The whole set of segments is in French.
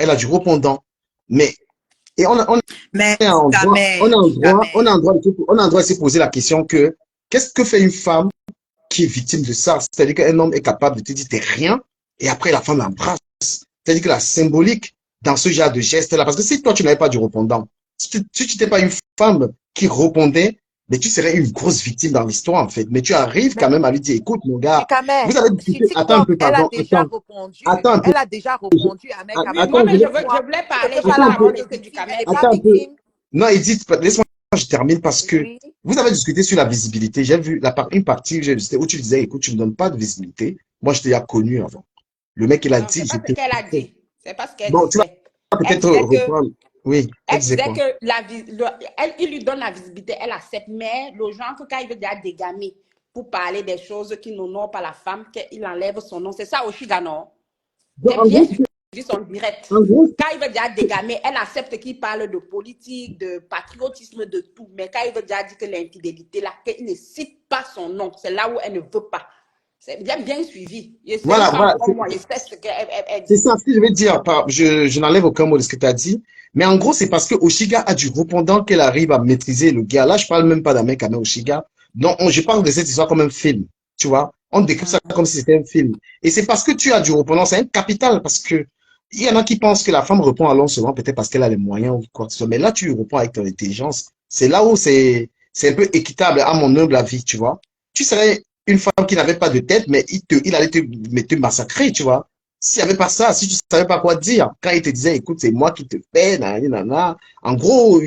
elle a du répondant. Mais, et on Mais est en droit, jamais, on a jamais. en droit, on a en droit de se poser la question que, qu'est-ce que fait une femme qui est victime de ça? C'est-à-dire qu'un homme est capable de te dire t'es rien, et après la femme l'embrasse. C'est-à-dire que la symbolique dans ce genre de geste-là, parce que si toi tu n'avais pas du répondant, si tu n'étais pas une femme qui répondait, mais tu serais une grosse victime dans l'histoire en fait. Mais tu arrives quand Mais, même à lui dire, écoute mon mais gars, quand même, vous avez sur discuté, attends un TikTok, peu, pardon, elle attends un peu, a déjà répondu à Mec Oui, Amel moi, attends, mais plusieurs je fois. voulais Elle ne parler peut pas attends la un justement peu, rendre de ce du victime. Elle n'est camel. pas attends un peu. victime. Non, Edith, laisse-moi, je termine parce que Oui. vous avez discuté sur la visibilité. J'ai vu une partie que j'ai discuté où tu disais, écoute, tu ne me donnes pas de visibilité. Moi, je t'ai déjà connu avant. Le mec, il a Non, dit, c'est je pas ce t'ai qu'elle a fait. dit. C'est pas ce qu'elle Bon, tu vas disait. Elle peut-être disait que, reprendre. Oui, elle elle disait disait quoi? que il lui donne la visibilité, elle accepte, mais le genre que quand il veut déjà dégamer pour parler des choses qui n'honorent pas la femme, qu'il enlève son nom. C'est ça, Oshiga, non? Donc, J'ai bien suivi son direct. en gros, Quand il veut déjà dégamer, elle accepte qu'il parle de politique, de patriotisme, de tout. Mais quand il veut déjà dire que l'infidélité, là, qu'il ne cite pas son nom, c'est là où elle ne veut pas. C'est bien suivi. C'est une voilà, femme voilà. comme moi, je sais ce qu'elle C'est dit. ça ce que je vais dire. Je n'enlève aucun mot de ce que tu as dit. Mais en gros, c'est parce que Oshiga a du répondant qu'elle arrive à maîtriser le gars. Là, je parle même pas d'un mec à Oshiga. Non, je parle de cette histoire comme un film. Tu vois? On décrit ça comme si c'était un film. Et c'est parce que tu as du répondant, c'est un capital parce que il y en a qui pensent que la femme répond à l'homme seulement peut-être parce qu'elle a les moyens ou quoi que ce soit. Mais là, tu réponds avec ton intelligence. C'est là où c'est un peu équitable à mon humble avis, tu vois? Tu serais une femme qui n'avait pas de tête, mais il allait te massacrer, tu vois? S'il n'y avait pas ça, si tu ne savais pas quoi dire, quand il te disait, écoute, c'est moi qui te fais, nanana, en gros,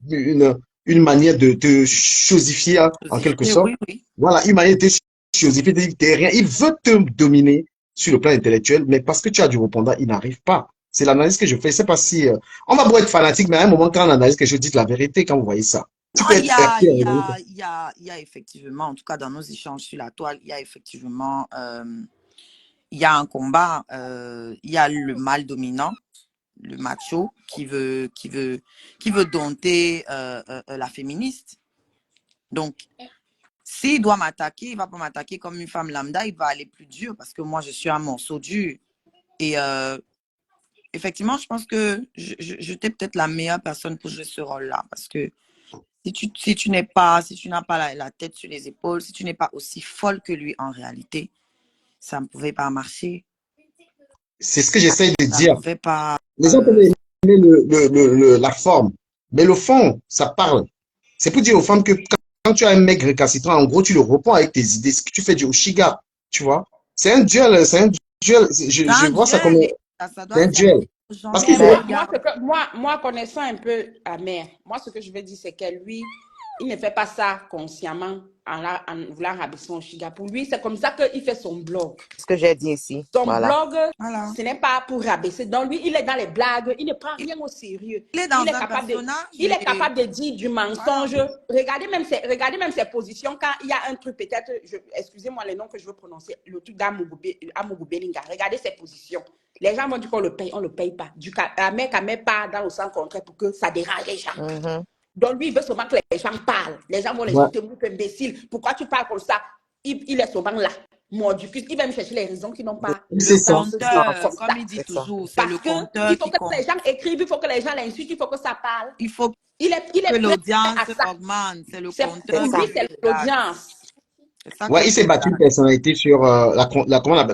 une, une manière de te chosifier en quelque Josifié, sorte. oui, oui. Voilà, une manière de te chosifier, de dire que t'es rien. Il veut te dominer sur le plan intellectuel, mais parce que tu as du répondant, il n'arrive pas. C'est l'analyse que je fais. C'est pas si, on va beau être fanatique, mais à un moment, quand on analyse quelque chose, dites la vérité quand vous voyez ça. Tu Non, peux être heurté à regarder. il y a effectivement, en tout cas dans nos échanges sur la toile, il y a effectivement, il y a un combat, il y a le mâle dominant, le macho, qui veut dompter la féministe. Donc, s'il doit m'attaquer, il va pas m'attaquer comme une femme lambda, il va aller plus dur parce que moi, je suis un morceau dur. Et effectivement, je pense que j'étais peut-être la meilleure personne pour jouer ce rôle-là parce que si tu n'as pas la tête sur les épaules, si tu n'es pas aussi folle que lui en réalité, ça ne pouvait pas marcher. C'est ce que j'essaie de Ça ne dire. pouvait pas. Les gens peuvent aimer la forme, mais le fond, ça parle. C'est pour dire aux femmes que quand tu as un mec récalcitrant, en gros, tu le réponds avec tes idées. Ce que tu fais du Oshiga, tu vois. C'est un duel, c'est un duel. C'est Je un vois ça comme duel et ça doit un servir duel. aux gens Parce qu'il Mais qui faut, regardent. moi, connaissant un peu Amère, moi, ce que je veux dire, c'est que lui, il ne fait pas ça consciemment en voulant rabaisser son chiga. Pour lui, c'est comme ça qu'il fait son blog. Ce que j'ai dit ici. Son Voilà. blog, Voilà. ce n'est pas pour rabaisser. Donc, lui, il est dans les blagues, il ne prend rien au sérieux. Il est dans un personnage. Il est capable de dire du Voilà. mensonge. Regardez même ses positions quand il y a un truc, peut-être, excusez-moi les noms que je veux prononcer, le truc d'Amougou Belinga. Regardez ses positions. Les gens vont dire qu'on le paye, on ne le paye pas. Un mec part dans le sens contraire pour que ça dérange les gens. Mhm. Donc, lui, il veut seulement que les gens parlent. Les gens vont ouais, l'insulter, vous imbécile. Pourquoi tu parles comme ça? Il est souvent là, mordu. Il va me chercher les raisons qui n'ont pas Le c'est de ça. sens dans le compteur, comme il contact. dit C'est ça. toujours, c'est le Parce compteur qu'il faut qui que les compte. gens écrivent, il faut que les gens l'insultent, il faut que ça parle. Il faut Il que est prêt l'audience à ça. augmente. C'est le C'est Pour compteur ça. lui, qui le c'est regarde. l'audience. C'est ça Ouais, qui il s'est le battu une regarde. personnalité sur comment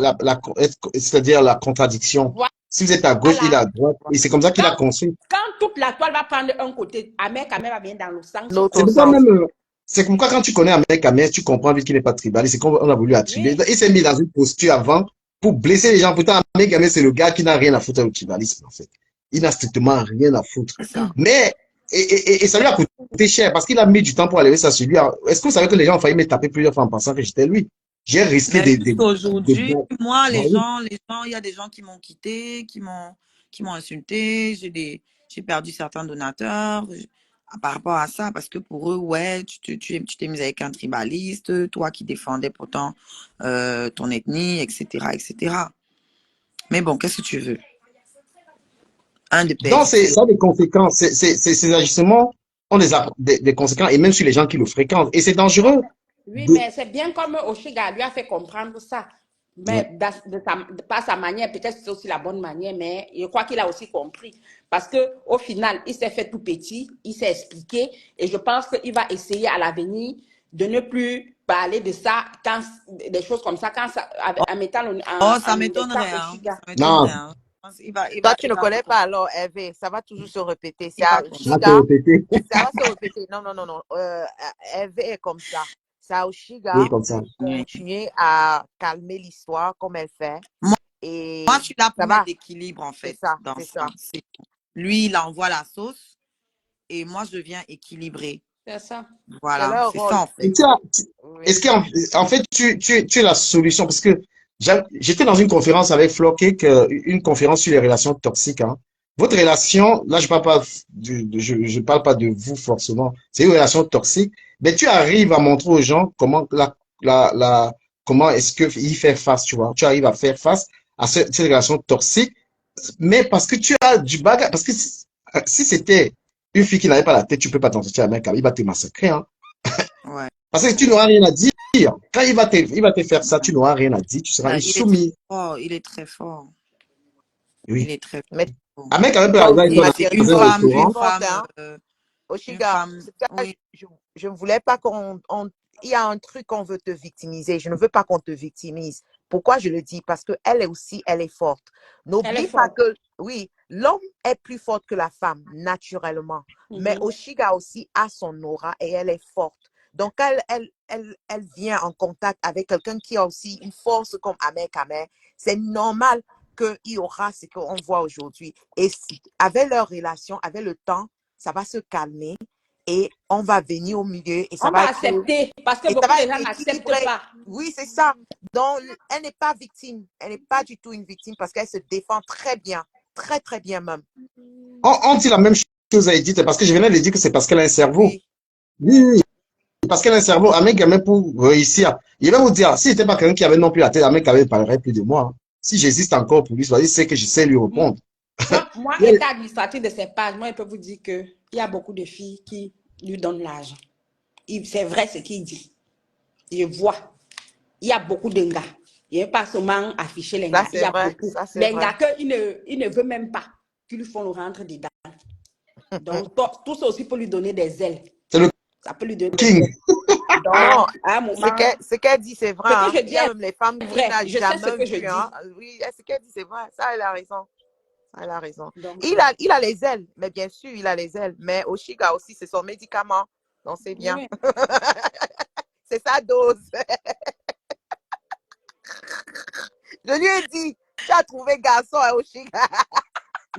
c'est-à-dire la contradiction. Si vous êtes à gauche, il est Voilà. à droite. Et c'est comme ça qu'il a Quand, construit. quand toute la toile va prendre un côté, Ahmed quand même va venir dans le sens C'est L'autre contraire. pourquoi sens. même, c'est pourquoi quand tu connais un mec à Metz, tu comprends vite qu'il n'est pas tribaliste. C'est qu'on a voulu attribuer. Oui. Il s'est mis dans une posture avant pour blesser les gens. Pourtant, un mec à Metz, c'est le gars qui n'a rien à foutre avec le tribalisme, en fait. Il n'a strictement rien à foutre. C'est ça. Mais, et ça lui a coûté cher parce qu'il a mis du temps pour aller ça sur lui. Est-ce que vous savez que les gens ont failli me taper plusieurs fois en pensant que j'étais lui? J'ai risqué Mais jusqu'aujourd'hui, de- moi, bah oui. il y a des gens qui m'ont quitté, qui m'ont insulté. J'ai perdu certains donateurs par rapport à ça, parce que pour eux, ouais, tu t'es mis avec un tribaliste, toi qui défendais pourtant ton ethnie, etc., etc. Mais bon, qu'est-ce que tu veux? Un de Donc, perdu. ça a des conséquences. Ces agissements ont des conséquences, et même sur les gens qui le fréquentent. Et c'est Non, dangereux. oui, mais c'est bien comme Oshiga lui a fait comprendre ça. Mais pas sa manière, peut-être c'est aussi la bonne manière, mais je crois qu'il a aussi compris. Parce que au final, il s'est fait tout petit, il s'est expliqué, et je pense qu'il va essayer à l'avenir de ne plus parler de ça, quand, des choses comme ça, quand ça, en mettant, Oh, ça en mettant m'étonnerait, hein. Oshiga. Ça m'étonnerait, Non, hein. Je pense Toi, tu il ne va, connais pas alors, Hervé. Ça va toujours se répéter. C'est il va à on va continuer. te Oshiga. répéter. Ça va se répéter. Non, non, non, non. Hervé est comme ça. C'est à Oui, Oshiga comme ça. de continuer à calmer l'histoire comme elle fait. Moi, moi, Et je suis là pour ça mettre va. l'équilibre, en C'est fait, ça, dans c'est ça. ça. Lui, il envoie la sauce et moi, je viens équilibrer. C'est ça. C'est Voilà, leur c'est ça, rôle. en fait. Est-ce Oui. qu'en en fait, tu es la solution? Parce que j'étais dans une conférence avec Flo, une conférence sur les relations toxiques. Hein. Votre relation, là, je parle pas je parle pas de vous forcément. C'est une relation toxique. Mais tu arrives à montrer aux gens comment comment est-ce que il fait face, tu vois. Tu arrives à faire face à cette relation toxique, mais parce que tu as du bagage. Parce que si c'était une fille qui n'avait pas la tête, tu peux pas t'en sortir avec un mec, il va te massacrer, hein. Ouais. Parce que tu n'auras rien à dire. Quand il va te faire ça, tu n'auras rien à dire. Tu seras une Il est très soumise. fort, il est très fort. Il Oui. est très Mais fort. Un mec quand même peut toi arriver avec aussi, toi ma C'est chérie, dans un toi aussi, tu es restaurant. forte, hein? Une Oshiga, femme, c'est ça, oui, je ne voulais pas il y a un truc qu'on veut te victimiser. Je ne veux pas qu'on te victimise. Pourquoi je le dis? Parce que elle est aussi, elle est forte. Elle est N'oublie pas forte. que, oui, l'homme est plus fort que la femme, naturellement. Mais Oshiga aussi a son aura et elle est forte. Donc, elle vient en contact avec quelqu'un qui a aussi une force comme Ahmed Kamer. C'est normal qu'il y aura ce qu'on voit aujourd'hui. Et avec leur relation, avec le temps, ça va se calmer et on va venir au milieu et ça On va va être, accepter parce que et ça beaucoup va de être gens n'acceptent équilibré. pas. Oui, c'est ça. Donc, elle n'est pas victime. Elle n'est pas du tout une victime parce qu'elle se défend très bien. Très, très bien même. On dit la même chose à Edith parce que je venais de dire que c'est parce qu'elle a un cerveau. Oui. Oui, oui, parce qu'elle a un cerveau. Un mec, même pour réussir. Il va vous dire, si c'était pas quelqu'un qui avait non plus la tête, un mec avait parlerait plus de moi. Hein. Si j'existe encore pour lui, il sait que je sais lui répondre. Moi, état administratif de ces pages, moi, je peux vous dire qu'il y a beaucoup de filles qui lui donnent l'argent. C'est vrai ce qu'il dit. Je vois. Il y a beaucoup de gars. Il n'est pas seulement affiché les Ça, gars. Il y c'est a vrai. beaucoup. Ça, c'est Les vrai. gars qu'il il ne veut même pas qu'ils lui font le rentre dedans. Donc, tout ça aussi peut lui donner des ailes. C'est le Ça peut lui donner des king. ailes. Donc, Non, à un moment, ce qu'elle dit, c'est vrai. ce que Hein. je Il dis y a est même les femmes qui vrai. n'ont Je sais ce jamais que je vu. Hein. dis. Oui, ce qu'elle dit, c'est vrai. Ça, elle a raison. Ça, elle a raison. Donc, Il a les ailes, mais bien sûr, il a les ailes. Mais Oshiga aussi, c'est son médicament. Donc, c'est bien. oui. C'est sa dose. Je lui ai dit, tu as trouvé garçon à Oshiga.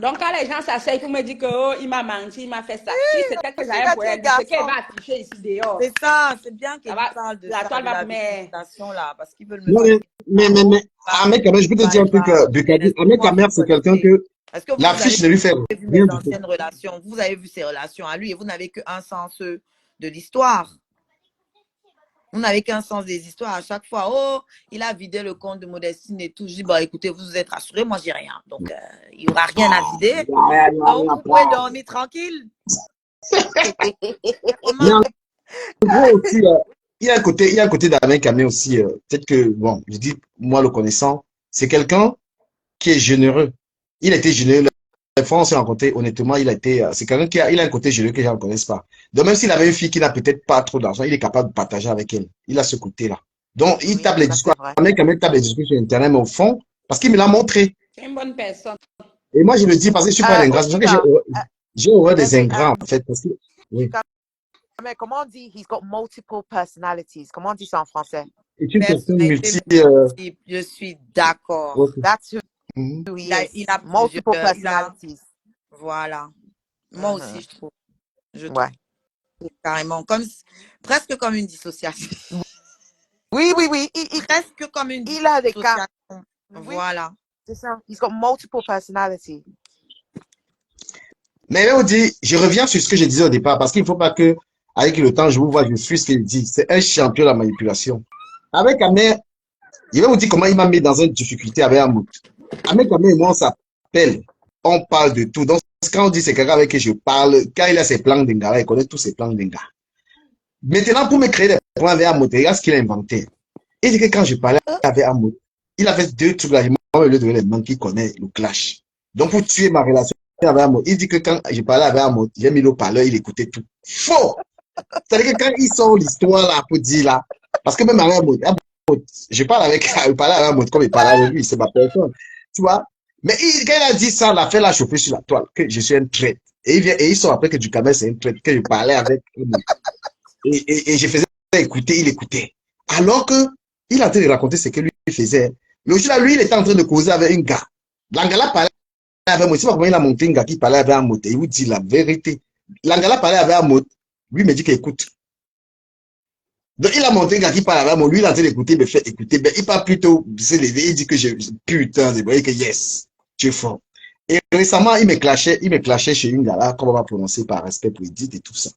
Donc, quand les gens s'asseyent pour me dire que oh, il m'a menti, il m'a fait ça. Si c'était que j'avais Oshiga, pour tu es elle, ce qu'elle garçon. va afficher ici dehors, c'est ça, c'est bien ça qu'elle va, parle de la ça, toile de va la mais victimisation là, parce qu'ils veulent me Non, faire mais, un mec, quand même, je peux te dire un truc, Bukadi. Un mec, laissez-moi quand vous même, c'est quelqu'un connaissez. que Parce que vous avez l'affiche ne lui fait vu rien mes du tout. anciennes relations, vous avez vu ses relations à lui et vous n'avez qu'un sens de l'histoire. Vous n'avez qu'un sens des histoires à chaque fois. Oh, il a vidé le compte de Modestine et tout. Je dis, bah écoutez, vous êtes rassurés, moi j'ai rien. Donc, il n'y aura rien à vider. Donc, vous pouvez dormir tranquille. Mais Comment? en gros aussi, il y a un côté d'Alain Camé aussi. Peut-être que, bon, je dis, moi le connaissant, c'est quelqu'un qui est généreux. Il était généreux. Les fois, on s'est rencontrés, honnêtement, c'est quelqu'un il a un côté généreux que je ne connaisse pas. Donc, même s'il avait une fille qui n'a peut-être pas trop d'argent, il est capable de partager avec elle. Il a ce côté-là. Donc, il Oui, tape les ça, c'est discours. vrai. Un mec, quand même, tape les discours sur Internet, mais au fond, parce qu'il me l'a montré. c'est une bonne personne. Et moi, je le dis parce que je suis pas un ingrat. C'est pour ça que Oshiga, j'ai horreur des Hervé, ingrats, en fait. Parce que, oui. mais comment on dit? He's got multiple personalities. Comment on dit ça en français? C'est une personne Personnalité multi, multiple, je suis d'accord. okay. That's Mhm. who he Il a, is. il a Multiple plusieurs, personalities. voilà. Moi aussi, je trouve. Je trouve Ouais. carrément, presque comme une dissociation. Oui, oui, oui. Presque comme une Il a des cas. dissociation. Oui, Voilà. c'est ça. He's got multiple personalities. Mais on dit, je reviens sur ce que je disais au départ, parce qu'il ne faut pas que, avec le temps, je vous vois, je suis ce qu'il dit. C'est un champion de la manipulation. Avec Amé, je vais vous dire comment il m'a mis dans une difficulté avec Amout. Avec Amé et moi, on s'appelle, on parle de tout. Donc, quand on dit c'est quelqu'un avec qui je parle, quand il a ses plans d'Ingara, il connaît tous ses plans d'Ingara. Maintenant, pour me créer des problèmes avec Amout, regarde ce qu'il a inventé. Il dit que quand je parlais avec Amout, Il a fait 2 trucs là. Moi, je lui ai donné les mains qu'il connaît, le clash. Donc, pour tuer ma relation avec Amod, il dit que quand je parlais avec Amod, j'ai mis le parleur, il écoutait tout. Faux! C'est-à-dire que quand il sort l'histoire là, pour dire là, parce que même avec Amod, je parle avec, je parlais avec Amod comme il parlait avec lui, c'est ma personne. Tu vois? Mais quand il a dit ça, l'affaire l'a chauffé sur la toile, que je suis un traître. Et il vient, et il sort après que Ducamel c'est un traître, que je parlais avec Amod. Et je faisais écouter, il écoutait. Alors que, il est en train de raconter ce que lui faisait. Le jour là, lui, il était en train de causer avec un gars. L'Angala parlait avec moi. Je sais pas comment il a monté un gars qui parlait avec un mot. Il vous dit la vérité. L'Angala parlait avec un mot. Lui me dit qu'il écoute. Donc, il a monté un gars qui parle avec moi. Lui, il est en train d'écouter, il me fait écouter. Ben, il parle plutôt, s'est levé, il dit que putain, vous voyez que yes, tu es fort. Et récemment, il me clashait chez une gars là, qu'on va prononcer par respect pour Edith et tout ça.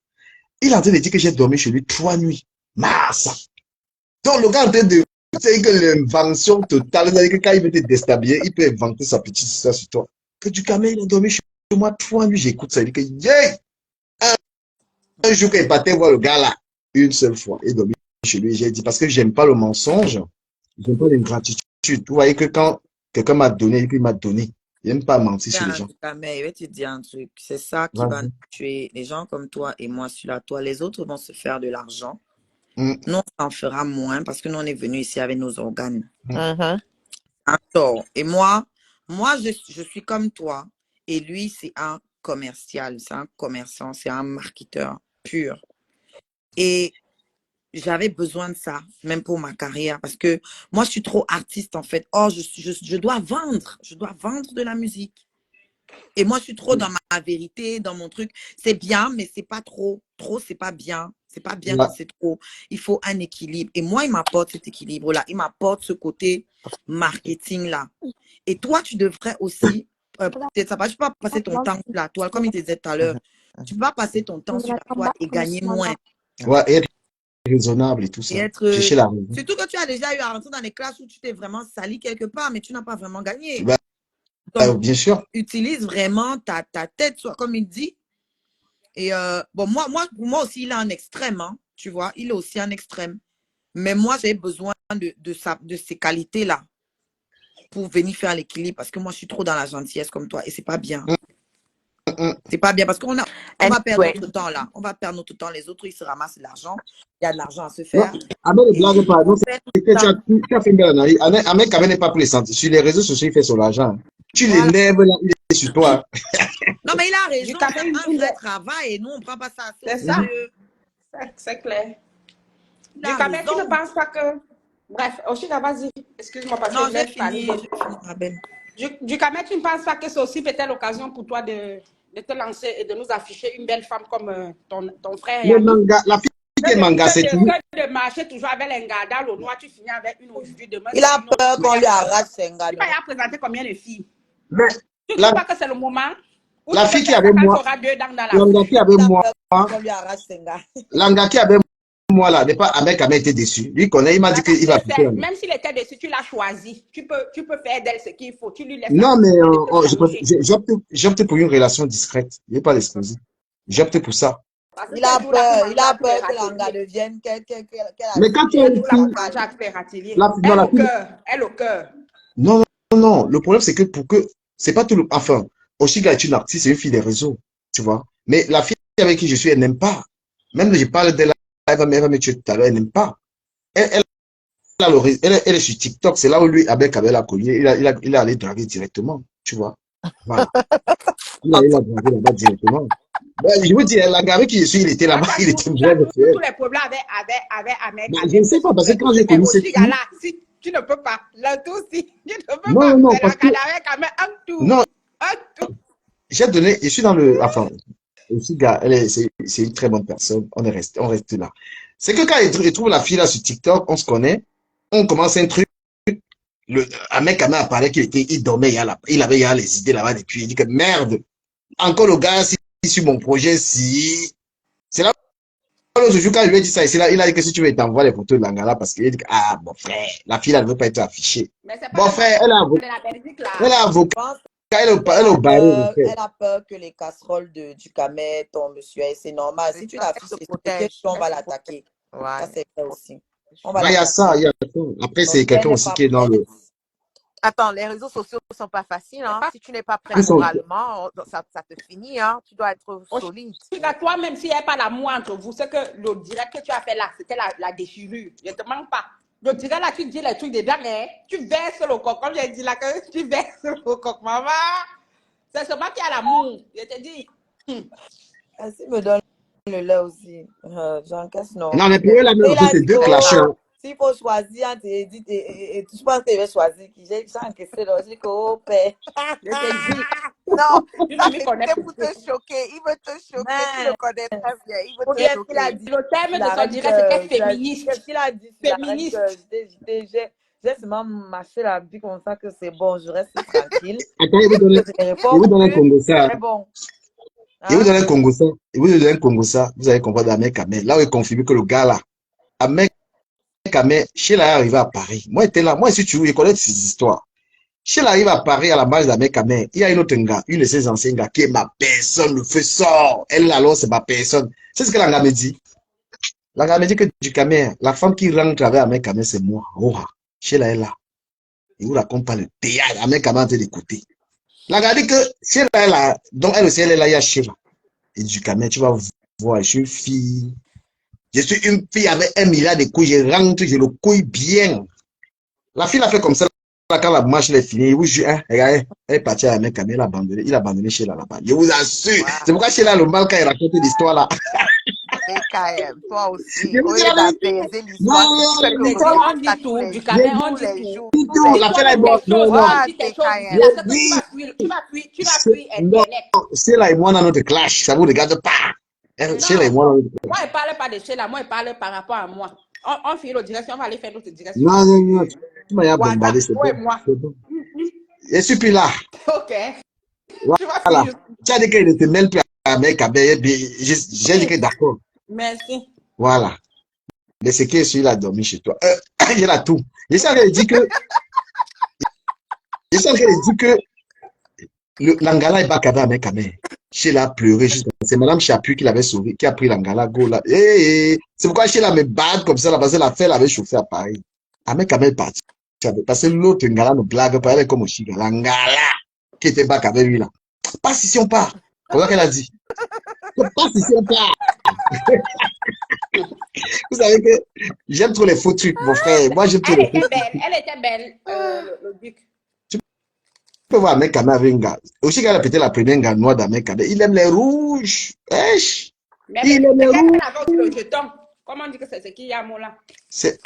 Il est en train de dire que j'ai dormi chez lui 3 nuits. Massa. Donc, le gars est en train de, c'est que l'invention totale, c'est-à-dire que quand il veut te déstabiliser, il peut inventer sa petite histoire sur toi. Que Ducamel, il a dormi chez moi 3 nuits, j'écoute ça, il dit que, yeah! Un jour qu'il est parti voir le gars là, une seule fois, il est dormi chez lui, j'ai dit, parce que j'aime pas le mensonge, j'aime pas l'ingratitude. Vous voyez que quand quelqu'un m'a donné, il m'a donné. J'aime pas mentir sur les gens. Mais je vais te dire un truc. C'est ça qui va nous tuer. Les gens comme toi et moi sur la toile. Les autres vont se faire de l'argent. Nous, on en fera moins parce que nous, on est venus ici avec nos organes. Et moi, je suis comme toi. Et lui, c'est un commercial, c'est un commerçant, c'est un marketeur pur. Et j'avais besoin de ça, même pour ma carrière, parce que moi, je suis trop artiste, en fait. Oh, je dois vendre de la musique. Et moi, je suis trop dans ma vérité, dans mon truc. C'est bien, mais c'est pas trop. Trop, c'est pas bien. C'est pas bien quand c'est trop. Il faut un équilibre. Et moi, il m'apporte cet équilibre-là. Il m'apporte ce côté marketing-là. Et toi, tu devrais aussi, peut-être ça va, tu peux pas passer ton temps sur la toile, comme il disait tout à l'heure. Tu peux pas passer ton temps sur la toile et gagner moins. Ouais, et être raisonnable et tout ça. Chercher la raison. Surtout que tu as déjà eu à rentrer dans les classes où tu t'es vraiment sali quelque part, mais tu n'as pas vraiment gagné. Donc, bien sûr. Utilise vraiment ta tête, soit comme il dit. Et bon, pour moi aussi, il a un extrême, hein, tu vois. Il est aussi un extrême. Mais moi, j'ai besoin de ces qualités-là pour venir faire l'équilibre. Parce que moi, je suis trop dans la gentillesse comme toi. Et c'est pas bien. C'est pas bien parce qu'on va perdre notre temps là. On va perdre notre temps. Les autres, ils se ramassent de l'argent. Il y a de l'argent à se faire. Ahmed ne blague pas. Non, c'est que tu as fait une belle analyse. Ahmed, quand même, n'est pas pour les sentir. Sur les réseaux sociaux, il fait son argent. Tu l'énerves là, il est sur toi. Non, mais il a raison. C'est un vrai travail et nous, on ne prend pas ça assez c'est ça. C'est clair. Ducamel, tu ne penses pas que. Bref, Oshiga, vas-y. Excuse-moi parce que j'ai fini. Ducamel, tu ne penses pas que c'est aussi peut-être l'occasion pour toi de te lancer et de nous afficher une belle femme comme ton frère? La fille qui est manga, c'est tout. De marcher toujours avec l'engada, le noir, tu finis avec une aujourd'hui demain. Il a peur qu'on lui arrache ses engada. Tu vas y présenter combien de filles? Mais tu ne trouves pas que c'est le moment? La fille qui avait moi, l'anga qui avait moi, l'anga qui avait moi là, n'est pas Ahmed qui a été déçu. Lui connaît, il m'a dit qu'il va appliquer. Même s'il était déçu, tu l'as choisi. Tu peux faire d'elle ce qu'il faut. Tu lui laisses. Non, mais j'opte pour une relation discrète. Il n'est pas l'exposer. J'opte pour ça. Il a peur que l'anga devienne mais quand tu as une fille, elle au cœur. Non, le problème c'est que c'est pas tout le, enfin, Oshiga est une artiste, c'est une fille des réseaux, tu vois. Mais la fille avec qui je suis, elle n'aime pas. Même si je parle d'elle, elle va me tuer tout à l'heure, elle n'aime pas. Elle est sur TikTok, c'est là où lui, avec Abel a cogné, il est allé draguer directement, tu vois. Voilà. Il a dragué là-bas directement. Ben, je vous dis, la gare qui je suis, il était là-bas, il était bien. Tous les problèmes avec Ahmed. Je ne sais pas, parce que quand j'ai connu cette fille. Si tu ne peux pas, là tout si, tu ne peux pas. Non, parce que. Non, j'ai donné, je suis dans le. Enfin, aussi, gars, c'est une très bonne personne. On reste là. C'est que quand il trouve la fille là sur TikTok, on se connaît, on commence un truc. Un mec a parlé qu'il dormait, il avait les idées là-bas depuis. Il dit que merde, encore le gars, si sur mon projet, si. C'est là. L'autre jour, quand je lui ai dit ça, il a dit que si tu veux, t'envoies les photos de l'Angala parce qu'il dit que, ah, bon frère, la fille, elle ne veut pas être affichée. Bon frère, elle a avocat. Elle a peur que les casseroles de Ducamel tombent dessus et c'est normal. Si tu l'affiches, on va l'attaquer. Ça, c'est vrai aussi. Il y a ça, Après, c'est quelqu'un aussi qui est dans le. Attends, les réseaux sociaux ne sont pas faciles. C'est Hein. pas Si tu n'es pas prêt Ils sont, moralement, ça te finit. Hein. Tu dois être solide. toi-même, s'il n'y a pas l'amour entre vous, c'est que le direct que tu as fait là, c'était la déchirure. Je ne te manque pas. Le direct là, tu dis les trucs dedans, mais tu verses le coq. Comme j'ai dit là, que tu verses le coq, maman. C'est seulement qu'il y a l'amour. Je te dis. Ainsi me donne le lait aussi. J'encaisse, non. non, mais pour eux, là, même, Et en fait, là, c'est dit deux que clasheurs. s'il faut choisir entre Edith et je pense que je vais choisir qui. J'ai encaissé, donc j'ai dit que, oh, père. Je te dis. Non, Tu ça ne me connais c'était plus. pour te choquer. Il veut te choquer. Tu le Mais, connais très bien. Il veut ou te bien qu'il a choquer. dit Le sur thème de la son reine direct, c'était qu'est-ce féministe. qu'il a dit sur la reine que Féministe. j'ai seulement mâché la vie comme ça que c'est bon, je reste tranquille. Attends, Que je ne il réponds vous donne un plus, Congo ça. c'est bon. Il vous Hein? donne un Congo ça. Il vous donne un Congo ça. Vous allez comprendre Ahmed Kamel. Là où il confirme que le gars là, Ahmed Kamel, Sheila est arrivé à Paris. Moi, j'étais là. Moi, si tu veux, je connais ces histoires. Sheila arrive à Paris à la base d'Ahmed Kamel. Il y a une autre gars, une de ses anciens gars, qui est ma personne, le feu sort. Elle, alors, c'est ma personne. C'est ce que la gars me dit. La gars me dit que du Kamel, la femme qui rentre avec Ahmed Kamel, c'est moi. Oh, Sheila est là. Il vous raconte pas le théâtre. Ahmed Kamel en train d'écouter. La gars dit que Sheila est là. Donc, elle aussi, elle est là, il y a Sheila. Et du Kamel, tu vas voir, je suis une fille. Je suis une fille avec 1 milliard de couilles. Je rentre, je le couille bien. La fille l'a fait comme ça. Quand la marche est finie, vous jure, hein, regardez, elle est partie à la main, il a abandonné chez là là-bas. Je vous assure. Wow. C'est pourquoi chez là, le mal, quand il raconte l'histoire là. Et KM, toi aussi, Je vous au dis lieu la vérité. d'apaiser l'histoire, tu Non, fais Je que te dis, non, recommencer on ça dit tous tout. les Du jours, camet, je on tous dit les tout. jours, dis tous tout. les L'affaire jours. est Dis-toi-même bonne. des Non, choses. non. On What dit des the choses. KM? Parce que Je tu dis, vas fuir Internet. c'est là et moi dans notre clash. Ça vous regarde pas. C'est là et Non. moi dans notre clash. Moi, je ne parle pas de chez là. Moi, je parle par rapport à moi. On fait l'autre direction. On va aller faire l'autre direction. Non, non, non. Tu m'as bombardé, WhatsApp, c'est toi et bon. moi. C'est bon. Je suis plus là. OK. Tu vas Voilà. fuir. Tu as dit qu'il ne te mêle plus à mec, j'ai dit que Oui. d'accord. Merci. Voilà. Mais c'est que celui-là a dormi chez toi. Il a tout. Je suis en train de dire que l'Angala est bacada avec Kamé. Sheila a pleuré juste. C'est Madame Chapu qui l'avait sauvé, qui a pris l'Angala, go là. C'est pourquoi Sheila me bat comme ça, là, parce que la fête avait chauffé à Paris. Ahmed Kamé est parti. Parce que l'autre Ngala ne blague pas, elle est comme Oshiga. L'Angala qui était bac avec lui là. Passe ici, on part. Comme ça qu'elle a dit. Passe ici, on part. Vous savez que j'aime trop les faux trucs, mon frère. Moi, j'aime trop Elle les faux était trucs. belle. Elle était belle, le duc. Tu peux voir Ahmed Kamé avec un gars. Oshiga a peut-être la première gars noire d'Ahmed Kamé. Il aime les rouges. Wesh. Mais Il aime les peut-être rouges. qu'elle avait aussi le jeton. Comment on dit que c'est ce qu'il y a, moi, là? C'est.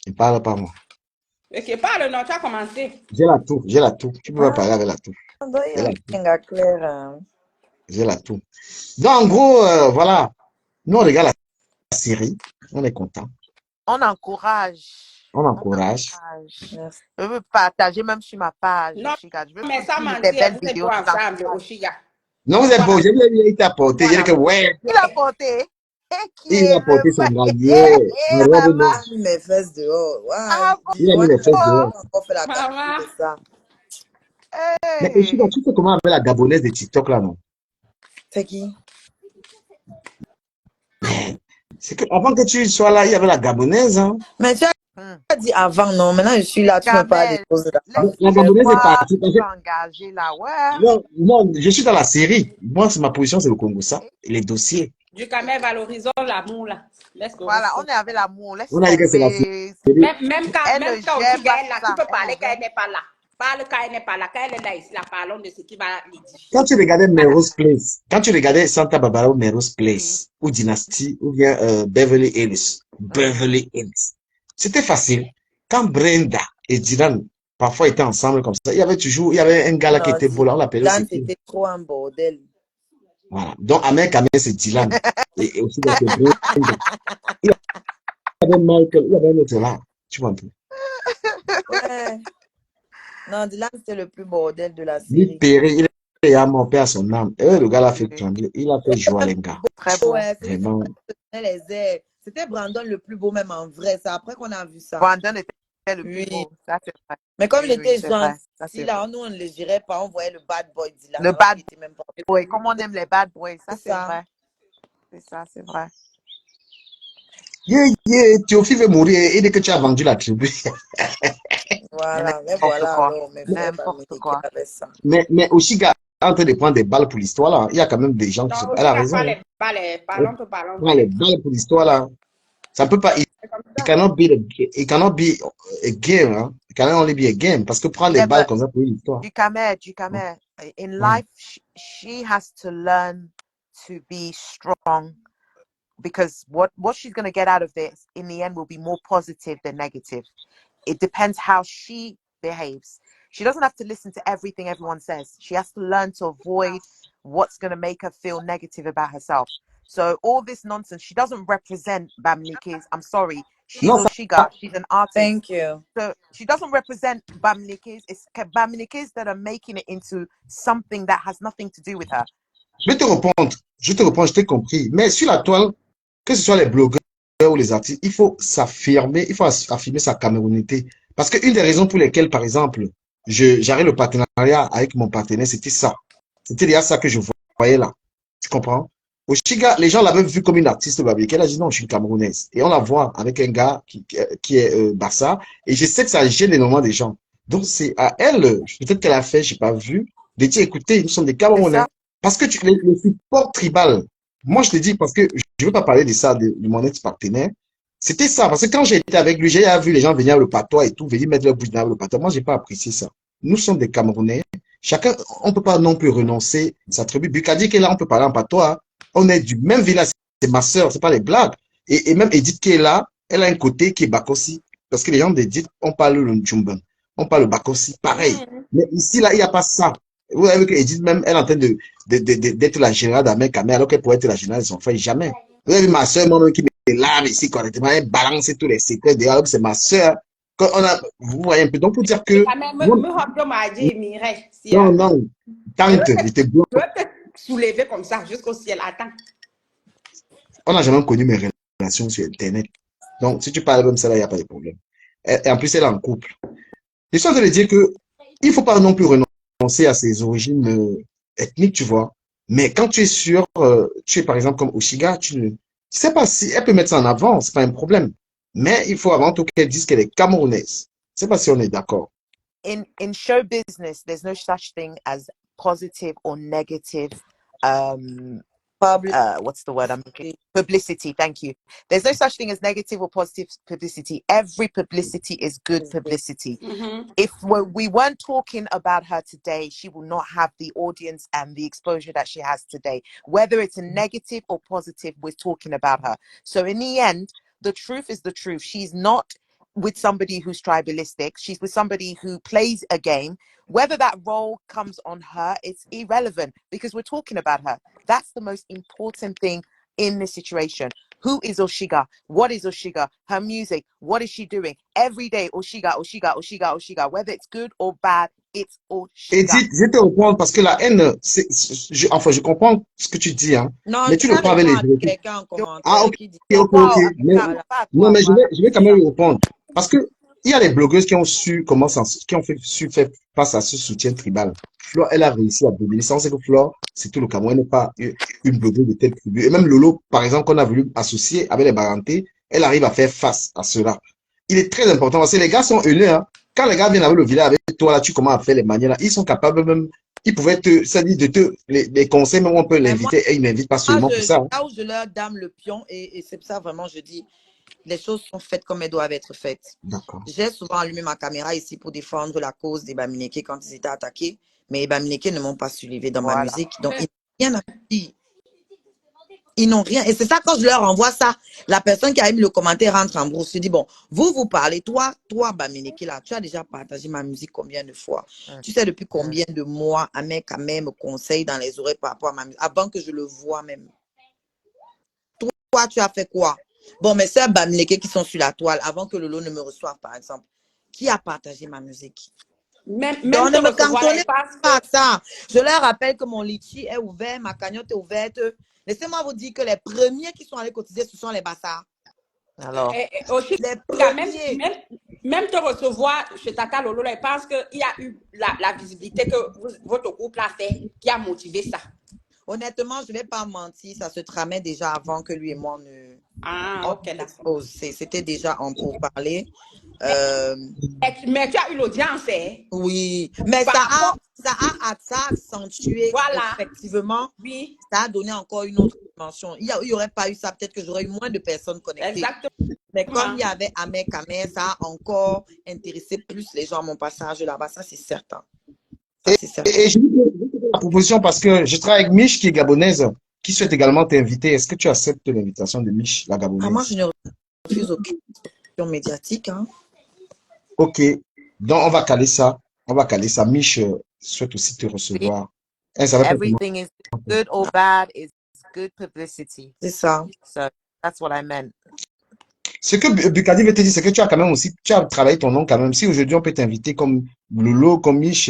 Il parle pas moi. OK, parle, non, tu as commencé. J'ai la tour, j'ai la tour. Tu peux pas Ah, parler avec la tour. donc, il y J'ai a la un tour, gars clair. Hein. j'ai la tour. Donc, en gros, voilà. Nous, on regarde la série. On est content. On encourage. On On encourage. encourage. Merci. Je veux partager même sur ma page, Non, Chica. Je veux mais ça publier m'a des dit, belles vous êtes vidéos pas qui ensemble, encouragent. Oshiga. Non, vous êtes pas. Voilà. J'ai bien il t'a porté. J'ai dit Voilà. que, ouais, Qui l'a porté? Qui il est a porté le son gars. Hé, Yeah. hé, En robe Il maman. noire. a mis mes fesses dehors. Ah Ouais. Il a mis Dis-toi, les fesses bon? dehors. j'ai encore fait la capture Maman. de ça. Mais Oshiba, Hey. tu sais comment avec la gabonaise de TikTok là, non? C'est qui? C'est que avant que tu sois là, il y avait la gabonaise, hein. Mais tu Hmm. as dit avant, non? Maintenant, je suis là, tu me parles des Kamel, choses d'avant. La laisse-moi gabonaise est voir partie. qui va engager là. Ouais. Non, non, je suis dans la série. Moi, ma position, c'est le Congo, ça. Les dossiers. Du camel, valorisons l'amour, là. Laisse le Voilà, on respect. est avec l'amour. Laisse On a dit que c'est la tomber. série. Elle ne Même quand gère Oshiga pas est là, tu ça. peux Elle parler ne quand gère elle n'est pas là. Parle quand elle n'est pas là. Quand elle est là ici, là, parlons de ce qui va l'édifier. Quand tu regardais Voilà. Melrose Place, quand tu regardais Santa Barbara ou Melrose Oui. Place, ou Dynasty, ou bien Beverly Hills, Mhm. Beverly Hills, c'était facile. Quand Brenda et Dylan parfois étaient ensemble comme ça, il y avait un gars là qui Non, était beau là, on l'appelait Dylan, aussi. c'était trop un bordel. Voilà. Donc, Ahmed Kamel, c'est Dylan. Et aussi, c'est Brenda. Il y avait Michael, il y avait un autre là. Tu vois un peu. Ouais. Non, Dylan, c'était le plus bordel de la Lui, série. Perry, il est à mon père son âme. Et le gars l'a fait Oui. trembler. Il a fait joie, les gars. Très beau. Ouais, celui qui Vraiment. tenait les airs. C'était Brandon le plus beau, même en vrai. C'est après qu'on a vu ça. Brandon était le plus Oui. beau. Ça, c'est vrai. Mais comme Oui, il était oui, c'est vrai. Ça, gentil, c'est là, vrai. nous, on ne le dirait pas. On voyait le bad boy Dylan. Le alors bad qu'il était même pas. boy. Comme on aime les bad boys. Ça, C'est c'est ça. vrai. C'est ça, c'est vrai. Théophile veut mourir et dès que tu as vendu la tribu. Mais Voilà, mais n'importe voilà quoi. alors, mes frères N'importe Bamileke quoi. avec ça. Mais Oshiga est en train de prendre des balles pour l'histoire là. Il y a quand même des gens qui se... Non, Elle aussi, a n'a pas raison. les balles. Elle Parlons prend les vrai. balles pour l'histoire là. Ça peut pas... C'est comme It ça. cannot be, it cannot be a game. Hein. It cannot only be a game. Parce que prendre les Yeah, balles but comme ça pour une histoire. Jukame, in Hum. life, she has to learn to be strong because what she's going to get out of this in the end will be more positive than negative. It depends how she behaves. She doesn't have to listen to everything everyone says. She has to learn to avoid what's going to make her feel negative about herself. So all this nonsense, she doesn't represent Bamnikis. I'm sorry. She's Non, ça, Oshiga. She's an artist. Thank you. So she doesn't represent Bamnikis. It's Bamnikis that are making it into something that has nothing to do with her. je vais te répondre. Je te réponds, je t'ai compris. Mais sur la toile, que ce soit les blogueurs ou les artistes, il faut s'affirmer, il faut affirmer sa camerounité. Parce qu'une des raisons pour lesquelles, par exemple, j'arrête le partenariat avec mon partenaire, c'était ça. C'était déjà ça que je voyais là. Tu comprends? Au Chiga, les gens l'avaient vu comme une artiste babique. Elle a dit non, je suis une camerounaise. Et on la voit avec un gars qui est Barça. Et je sais que ça gêne énormément des gens. Donc c'est à elle, peut-être qu'elle a fait, je n'ai pas vu, de dire écoutez, nous sommes des C'est Camerounais. ça. Parce que le support tribal, moi je te dis, parce que je ne veux pas parler de ça, de mon ex-partenaire, c'était ça. Parce que quand j'ai été avec lui, j'ai vu les gens venir avec le patois et tout, venir mettre leur bouche dans le patois. Moi, j'ai pas apprécié ça. Nous sommes des Camerounais. Chacun, on peut pas non plus renoncer sa tribu. Bukadi qui est là, on peut parler en patois. On est du même village. C'est ma sœur, c'est pas les blagues. Et même Edith qui est là, elle a un côté qui est Bakossi. Parce que les gens d'Edith, on parle le Ndjumban. On parle le Bakossi. Pareil. Mais ici, là, il n'y a pas ça. Vous avez vu que Edith même, elle est en train d'être la générale d'Amen Kamé, alors qu'elle pourrait être la générale de son frère. Jamais. Vous avez vu ma soeur, moi-même, qui me lave ici correctement, elle balance tous les secrets dehors, c'est ma soeur. Vous voyez un peu. Donc, pour dire Et que, quand même, moi, me hop m'a dit, Mireille, si, non, hein. non, Je veux tante, j'étais blanc. te soulever comme ça jusqu'au ciel. Attends. On n'a jamais connu mes relations sur Internet. Donc, si tu parles comme ça, là, il n'y a pas de problème. Et en plus, elle est en couple. Je suis en train de dire que il ne faut pas non plus renoncer à ses origines ethniques, tu vois. Mais quand tu es sûr, tu es par exemple comme Oshiga, tu ne sais pas si elle peut mettre ça en avant, c'est pas un problème. Mais il faut avant tout qu'elle dise qu'elle est camerounaise. Je sais pas si on est d'accord. In show business, there's no such thing as positive or negative Public. what's the word I'm looking? Publicity. Thank you. There's no such thing as negative or positive publicity. Every publicity is good publicity. If we weren't talking about her today, she will not have the audience and the exposure that she has today. Whether it's a negative or positive, we're talking about her. So in the end, the truth is the truth. She's not with somebody who's tribalistic. She's with somebody who plays a game. Whether that role comes on her, it's irrelevant because we're talking about her. That's the most important thing in this situation. Who is Oshiga? What is Oshiga? Her music. What is she doing? Every day, Oshiga, Oshiga, Oshiga, Oshiga. Whether it's good or bad, it's Et Oshiga. je te reprends parce que la haine, enfin, je comprends ce que tu dis, hein, Non, mais je tu vais le prends avec répondre les à quelqu'un en Ah, commentaire ok, qui dit ok, Wow, ok. Mais, voilà. non, mais voilà. je vais quand même lui répondre. Parce que il y a des blogueuses qui ont su qui ont su faire face à ce soutien tribal. Flore, elle a réussi à dominer. Ça, on sait que Flore, c'est tout le Cameroun, elle n'est pas une blogueuse de telle tribu. Et même Lolo, par exemple, qu'on a voulu associer avec les Barantés, elle arrive à faire face à cela. Il est très important parce que les gars sont heureux, hein. Quand les gars viennent avec le village avec toi, là, tu commences à faire les manières, là, ils sont capables même, ils pouvaient c'est-à-dire les conseils, même on peut Mais moi, l'inviter et ils n'invitent pas seulement pour ça. Hein. là où je leur dame le pion, et c'est pour ça vraiment je dis, les choses sont faites comme elles doivent être faites. D'accord. J'ai souvent allumé ma caméra ici pour défendre la cause des Bamileke quand ils étaient attaqués, mais les Bamileke ne m'ont pas suivi dans ma Voilà. musique, donc ils n'ont rien à dire. Ils n'ont rien. Et c'est ça, quand je leur envoie ça, la personne qui a mis le commentaire rentre en brousse. Je dis, bon, vous parlez, toi, Bamileke, là, tu as déjà partagé ma musique combien de fois? Tu sais depuis combien de mois un mec me conseille dans les oreilles par rapport à ma musique, avant que je le voie même. Toi, tu as fait quoi? Bon, mes sœurs Bamileke qui sont sur la toile, avant que Lolo ne me reçoive, par exemple, qui a partagé ma musique? Même Donc, te ne me recevoir cantonnez les passes. pas à ça. Je leur rappelle que mon litchi est ouvert, ma cagnotte est ouverte. Laissez-moi vous dire que les premiers qui sont allés cotiser, ce sont les bassards. Alors, Aussi, Les quand même, premiers. même te recevoir chez Tata Lolo, je pense qu'il y a eu la visibilité que votre couple a fait qui a motivé ça. Honnêtement, je ne vais pas mentir, ça se tramait déjà avant que lui et moi Ah, On ok, d'accord. expose. C'était déjà en pourparlers. Euh, Mais tu as eu l'audience, hein? oui, mais Par rapport, ça a accentué voilà, effectivement, oui, ça a donné encore une autre dimension. Il y aurait pas eu ça, peut-être que j'aurais eu moins de personnes connectées. exactement. Mais comme il y avait Ahmed Kamer, ça a encore intéressé plus les gens à mon passage là-bas, ça c'est certain. Ça c'est certain. Et je vous fais la proposition parce que je travaille avec Mich qui est gabonaise, qui souhaite également t'inviter. Est-ce que tu acceptes l'invitation de Mich, la Ah, moi je gabonaise? ne refuse aucune question médiatique. Hein. Ok. Donc, on va caler ça. On va caler ça. Mich souhaite aussi te See, recevoir. Elle savait pas comment. everything is good or bad is good publicity. C'est ça. So that's what I meant. Ce que Bukadi veut te dire, c'est que tu as quand même aussi, tu as travaillé ton nom quand même. Si aujourd'hui on peut t'inviter comme Lolo, comme Mich,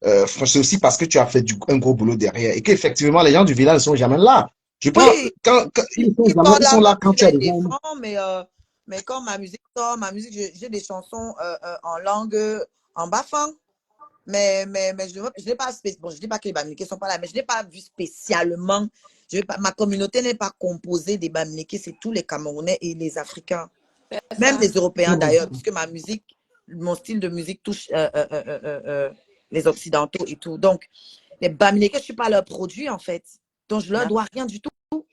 c'est aussi parce que tu as fait un gros boulot derrière et qu'effectivement les gens du village ne sont jamais là. Je pense, Oui, quand ils sont ils jamais, sont ils là sont là quand quand je tu as les déjà. défends, mais quand ma musique sort, j'ai des chansons en langue, en bafang. Mais je n'ai pas, bon, je dis pas que les Bamileke ne sont pas là, mais je n'ai pas vu spécialement. Ma communauté n'est pas composée des Bamileke, c'est tous les Camerounais et les Africains, C'est même les ça. Européens d'ailleurs, puisque ma musique, mon style de musique touche les Occidentaux et tout. Donc, les Bamileke, je ne suis pas leur produit en fait. Donc, je leur Yeah. dois rien du tout.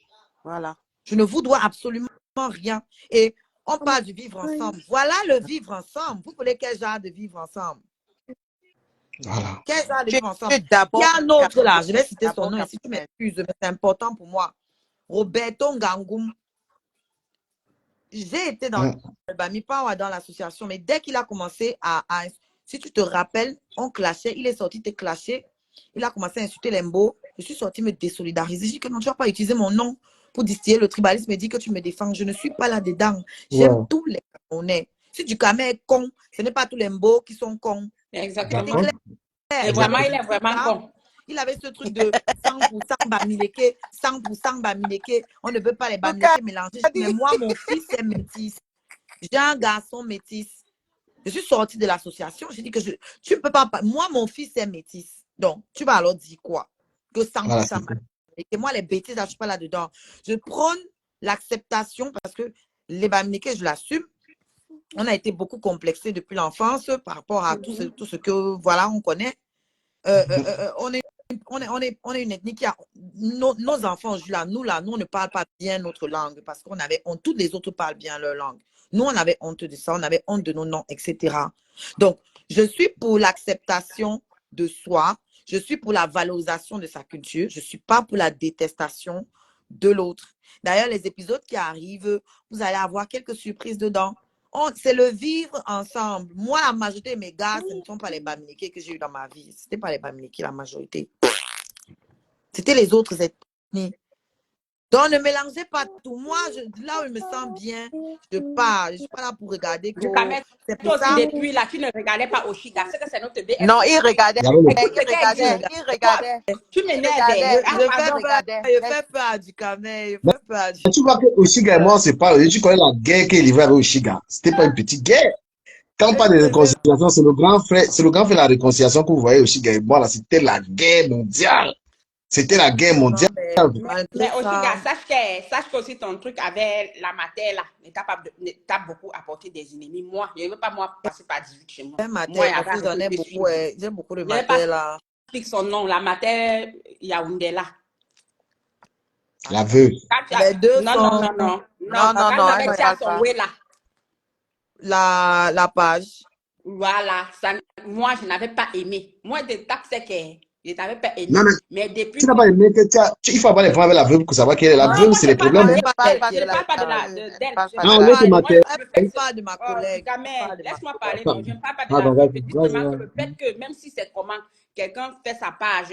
Voilà. Je ne vous dois absolument rien. Et on parle du vivre ensemble. Voilà le vivre ensemble. Vous voulez quel genre de vivre ensemble? Voilà. Quel genre de Tu vivre ensemble? es Il y d'abord a un autre là, je vais Camerounais. citer son nom ici, tu m'excuses, mais c'est important pour moi. Roberto Ngangoum. J'ai été dans le Bami Power, dans l'association, mais dès qu'il a commencé si tu te rappelles, on clashait, il est sorti te clasher, il a commencé à insulter Lembo. Je suis sorti me désolidariser. Je dis que non, tu ne vas pas utiliser mon nom pour distiller le tribalisme et dire que tu me défends. Je ne suis pas là-dedans. J'aime Ouais. tous les Camerounais. Si du Cameroun est con, ce n'est pas tous les Mbo qui sont cons. Exactement. D'accord. Et Il vraiment, avait il est vraiment ça. con. Il avait ce truc de 100% Bamileke, 100% Bamileke. On ne veut pas les Bamileke mélanger. Mais moi, mon fils est métis. J'ai un garçon métis. Je suis sortie de l'association. J'ai dit que tu ne peux pas. Moi, mon fils est métis. Donc, tu vas alors dire quoi? Que 100% Voilà, Bamileke. Et moi, les bêtises, je ne suis pas là-dedans. Je prône l'acceptation parce que les Bamileke, je l'assume. On a été beaucoup complexés depuis l'enfance par rapport à tout ce que, voilà, on connaît. On est une ethnie qui a nos enfants là, nous on ne parle pas bien notre langue parce qu'on avait honte. Toutes les autres parlent bien leur langue. Nous, on avait honte de ça, on avait honte de nos noms, etc. Donc, je suis pour l'acceptation de soi, je suis pour la valorisation de sa culture, je ne suis pas pour la détestation de l'autre. D'ailleurs, les épisodes qui arrivent, vous allez avoir quelques surprises dedans. C'est le vivre ensemble. Moi, la majorité de mes gars, ce ne sont pas les Bamileke que j'ai eu dans ma vie. Ce n'était pas les Bamileke, la majorité. C'était les autres ethnies. Donc, ne mélangez pas tout. Moi, là où je me sens bien, je pars. Je ne suis pas là pour regarder. Du Cameroun, C'est pour toi aussi, ça. depuis là, tu ne regardais pas Oshiga. C'est que c'est notre BF. Non, il regardait. Il y avait le- Il regardait. Il regardait. Tu Il m'énerves. regardait. Ah, Je pardon. fais peur à du Kamel. Je Mais fais peur à du... tu vois que Oshiga et moi, c'est pas. Tu connais la guerre qu'il est livrée avec Oshiga. C'était pas une petite guerre. Quand on parle de réconciliation, c'est le grand frère de la réconciliation que vous voyez Oshiga et moi, là, c'était la guerre mondiale. C'était la guerre Non, mondiale. mais malgré Mais Oshiga, ça, sache que aussi ton truc avec la matière là, t'a beaucoup apporté des ennemis. Moi, je ne veux pas moi passer par 18 chez moi. j'ai Moi, il y matin, avait parce que j'en ai arrêté de beaucoup. suivre. J'ai beaucoup de Je n'ai pas matin là. expliqué son nom, la matière Yaoundé là. La veuve. Les deux Non, non, sont non, non. Non, non, Quand non. j'avais Elle dit à regarde son pas. way là. la page. Voilà, ça, moi, je n'avais pas aimé. Moi, de tape, c'est que je n'avais pas aimé. Non, mais Mais tu depuis n'as que... pas aimé que il faut avoir les problèmes avec la veuve pour savoir qu'elle est la Non, veuve, Non, moi, c'est je ne les parle pas problèmes. elle Hein. d'elle. parle Elle d'elle parle qui Je est ne de là. parle pas de elle d'elle. parle Je pas ne de Ah, parle on la pas laisse de... ma Moi, tête. Elle le fait que... parle de ma collègue. Elle Jamais. parle de ma Laisse-moi parler. Non, collègue. je ne parle pas de la Pardon, veuve. vas-y, vas-y, Justement, que vas-y. le fait que même si c'est comment quelqu'un fait sa page,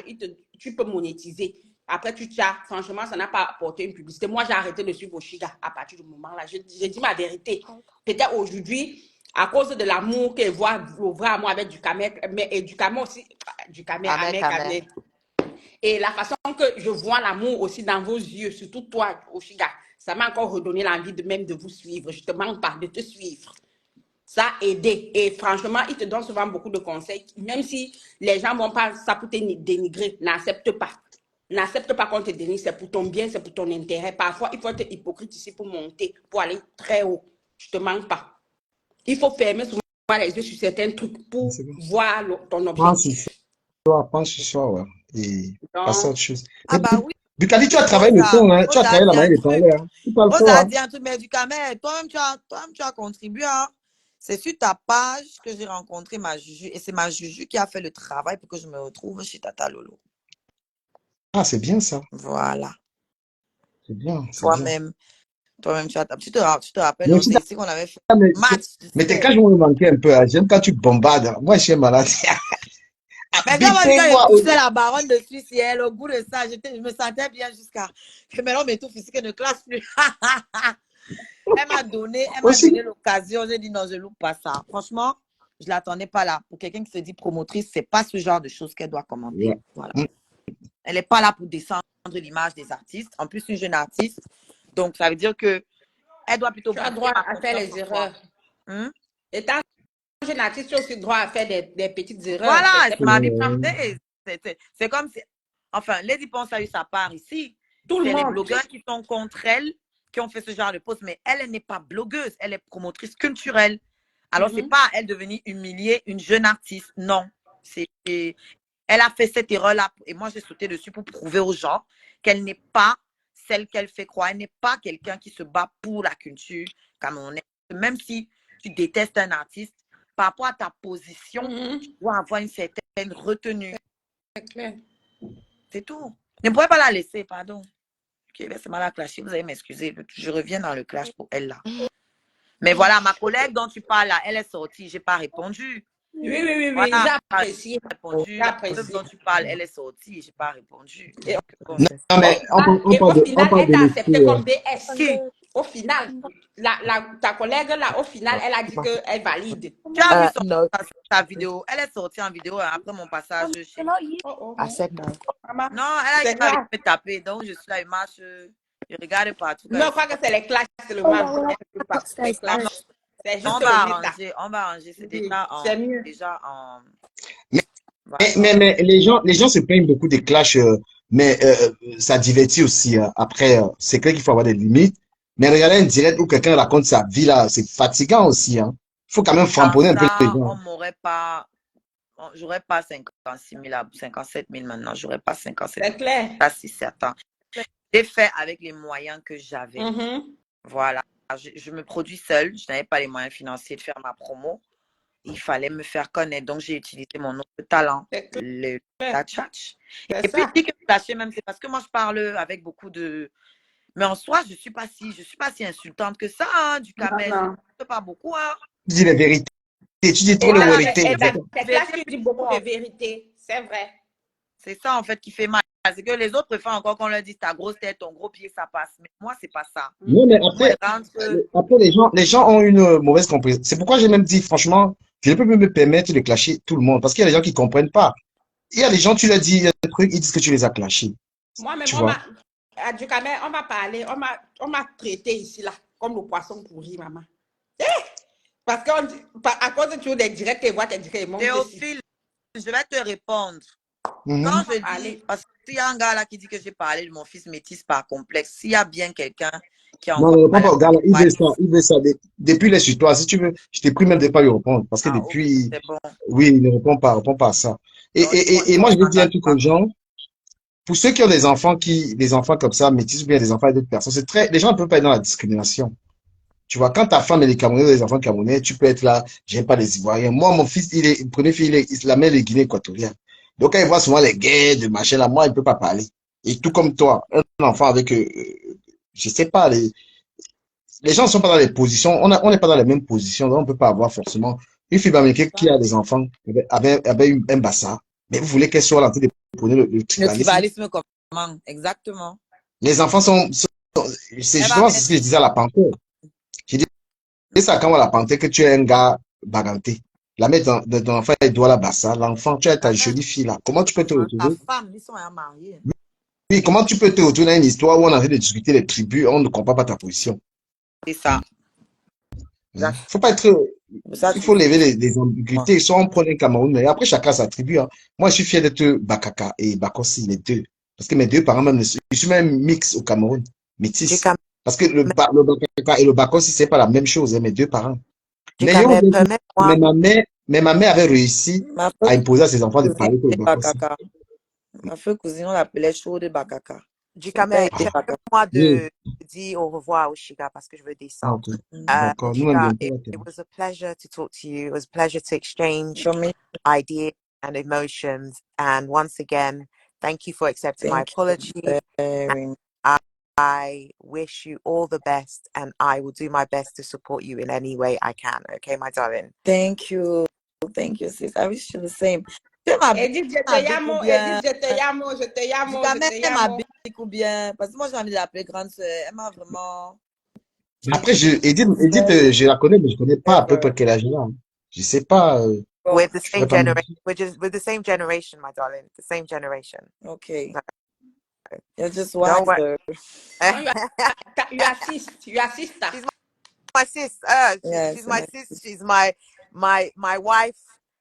tu peux monétiser. Après, tu tchas. Franchement, ça n'a pas apporté une publicité. Moi, j'ai arrêté de suivre Oshiga à partir du moment-là. J'ai dit ma vérité. Peut-être aujourd'hui, à cause de l'amour qu'elle voit ouvrir à moi avec du Kamek, mais et du Kamek aussi, du Kamek, Amen, amen. et la façon que je vois l'amour aussi dans vos yeux, surtout toi, Oshiga, ça m'a encore redonné l'envie de même de vous suivre. Je te manque pas de te suivre. Ça a aidé. Et franchement, il te donne souvent beaucoup de conseils. Même si les gens vont pas ça pour te dénigrer, n'accepte pas. n'accepte pas qu'on te dénigre, c'est pour ton bien, c'est pour ton intérêt. Parfois, il faut être hypocrite ici pour monter, pour aller très haut. Je te manque pas. Il faut fermer souvent les yeux sur certains trucs pour C'est bon. voir ton Pense sur objectif. soi, pense sur soi, ouais. Et passe à Donc, autre chose. Ah Mais bah oui, Bukali, tu as travaillé le Rosa, ton, hein. Tu as Rosa a travaillé la dit un manière de parler, truc. hein. Tu parles fort, Rosa a hein. dit un truc, mais du Camer, toi-même tu as contribué. Hein. C'est sur ta page que j'ai rencontré ma Juju. Et c'est ma Juju qui a fait le travail pour que je me retrouve chez Tata Lolo. Ah, c'est bien ça. Voilà. C'est bien, c'est bien. Toi-même, tu te rappelles, Mais non, aussi, c'est ici qu'on avait fait mais, match de mais tes sexe. cages vont me manquer un peu, hein. J'aime quand tu bombardes. Moi, je suis malade. Mais quand moi, Habitez-moi. je poussais la baronne de Suisse et elle, au bout de ça, je me sentais bien jusqu'à que maintenant mes tours physiques ne classent plus. Elle m'a donné Aussi. l'occasion. J'ai dit non, je ne loupe pas ça. Franchement, je ne l'attendais pas là. Pour quelqu'un qui se dit promotrice, ce n'est pas ce genre de choses qu'elle doit commenter. Ouais. Voilà. Elle n'est pas là pour descendre l'image des artistes. En plus, une jeune artiste. Donc, ça veut dire que elle doit plutôt tu as booster droit ma à faire confiance les en moi. erreurs. Étant jeune artiste, tu as aussi droit à faire des petites erreurs. Voilà, C'est c'est ma vie Ouais. privée. C'est comme si. Enfin, Lady Ponce a eu sa part ici. tout le C'est les monde. blogueurs qui sont contre elle qui ont fait ce genre de post, mais elle n'est pas blogueuse, elle est promotrice culturelle. Alors, c'est pas elle de venir humilier une jeune artiste, non. Elle a fait cette erreur-là et moi, j'ai sauté dessus pour prouver aux gens qu'elle n'est pas celle qu'elle fait croire. Elle n'est pas quelqu'un qui se bat pour la culture camerounaise. Même si tu détestes un artiste, par rapport à ta position, tu dois avoir une certaine retenue. C'est clair. C'est tout. Je ne pourrais pas la laisser, pardon. Ok, laissez-moi la clasher, vous allez m'excuser. Je reviens dans le clash pour elle là. Mais voilà, ma collègue dont tu parles là, elle est sortie, je n'ai pas répondu. Oui, Voilà, j'ai apprécié. répondu. La preuve dont tu parles, elle est sortie, je n'ai pas répondu. Et- Bon, Non, mais on Et parle au final, elle de t'a l'équipe. accepté comme BS. Qui? Au final, ta collègue, là, au final, elle a dit qu'elle valide. Tu as vu Non. sa vidéo? Elle est sortie en vidéo après mon passage chez. À 7 ans. Maman, Non, elle a c'est été avec grave. me taper. Donc, je suis là, je marche. Je regarde partout. Non, je crois que c'est les clashs seulement. Elle ne peut pas. Les Non, non, clashs. C'est juste on le va net, là. arranger. On va arranger. C'est Oui, déjà c'est mieux. en. Mais, Voilà. mais les gens se plaignent beaucoup des clashs, mais ça divertit aussi, hein. Après, c'est clair qu'il faut avoir des limites. Mais regarder un direct où quelqu'un raconte sa vie, là, c'est fatigant aussi, hein. Il faut quand même Dans framponner un peu les ça, on gens. m'aurait pas. J'aurais pas 56 000, 57 000 maintenant. J'aurais pas 57 C'est 000. clair. Ça, c'est certain. J'ai fait avec les moyens que j'avais. Voilà. Je me produis seule. Je n'avais pas les moyens financiers de faire ma promo. Il fallait me faire connaître. Donc, j'ai utilisé mon autre talent, la tchatch. Et puis, si que lâcher même, c'est parce que moi, je parle avec beaucoup de... Mais en soi, je ne suis pas si insultante que ça, hein, du camel. Je ne sais pas beaucoup, hein. Tu dis la vérité. Tu dis trop la vérité. C'est là que tu dis beaucoup de vérité. C'est vrai. C'est ça, en fait, qui fait mal. C'est que les autres préfèrent encore qu'on leur dise ta grosse tête, ton gros pied, ça passe. Mais moi, c'est pas ça. Non, mais Moi, après les gens ont une mauvaise compréhension. C'est pourquoi j'ai même dit, franchement, je ne peux plus me permettre de clasher tout le monde parce qu'il y a des gens qui ne comprennent pas. Il y a des gens, tu leur dis un truc, ils disent que tu les as clashés. Moi-même, Tu vois? à Ducamer, on m'a parlé, on m'a traité ici, là, comme le poisson pourri, maman. Parce qu'à cause de toujours des directs et voix, tes directs, ils montent dessus. Théophile, je vais te répondre. Mhm. Quand je dis, parce qu'il y a un gars là qui dit que j'ai parlé de mon fils métis par complexe, s'il y a bien quelqu'un qui Non, envoie non, pas gars, il veut ça. Depuis les sur toi, si tu veux, je t'ai pris même de pas lui répondre parce que depuis, c'est bon. oui, il ne répond pas à ça. Et moi, je vais dire un truc aux gens. Pour ceux qui ont des enfants comme ça, métis ou bien des enfants et d'autres personnes, les gens ne peuvent pas être dans la discrimination. Tu vois, quand ta femme et les Camerounais, les enfants camerounais, tu peux être là, j'aime pas les Ivoiriens. Moi, mon fils, le premier fils, il la met les Guinéens équatoriens. Donc, quand il voit souvent les guerres, de machin là, moi, il peut pas parler. Et tout comme toi, un enfant avec, je sais pas, les gens ne sont pas dans les positions, on n'est pas dans les mêmes positions, donc on ne peut pas avoir forcément une fille américaine qui a des enfants avec un bassin, mais vous voulez qu'elle soit là en train de prôner le tribalisme. Le tribalisme, comment? Exactement. Les enfants c'est justement ce que je disais à la panthère. J'ai dit, c'est ça quand on la panthère que tu es un gars baganté. La mettre dans ton enfant, elle doit la bassin, l'enfant, tu as ta jolie fille là. Comment tu peux te retrouver? Ta femme, ils sont mariés. Oui, comment tu peux te retrouver dans une histoire où on est en train de discuter les tribus, on ne comprend pas ta position? C'est ça. Faut pas être, il faut lever les ambiguïtés. Soit on prend un Cameroun, mais après chacun sa tribu, hein. Moi, je suis fier d'être Bakaka et Bakossi, les deux. Parce que mes deux parents, même, je suis même mix au Cameroun, Du métis. Cam- Parce que le Bakaka et le Bakossi, c'est pas la même chose, hein, mes deux parents. du Mais, yo, Cameroun, permets-moi, mais ma mère avait réussi Ma à feu imposer à ses enfants de cousine parler que le de Bakossi. Bakaka. Ma feu cousine, on l'appelait chaud de Bakaka. du Son père Cameroun, était Bakaka. permets-moi Oui. de dire au revoir au Chiga parce que je veux Ah, ok. descendre. D'accord. Nous-mêmes, Chiga, bientôt, it ok. was a pleasure to talk to you. It was a pleasure to exchange For me, ideas and emotions. And once again, thank you for accepting my thank you apology. very much. I wish you all the best, and I will do my best to support you in any way I can. Okay, my darling. Thank you. Thank you, sis. I wish you the same. Tu m'habilles Edith, je te m'habilles ou llamo, bien? Edith, je te llamo, je te Du llamo, quand je même te m'habille llamo. ou bien? Parce que moi, j'ai envie de l'appeler grande sœur. Elle m'a vraiment Mais après, Edith, très je la connais, mais je connais pas à peu près ever. quel âge elle a. Hein. Je sais pas, Bon, We're the je same pourrais pas me generation. dire. We're the same generation, my darling. The same generation. okay. No, You're just don't worry. wiser. No, you assist, you assist. She's my sis. She's Yes, my sis. She's my wife.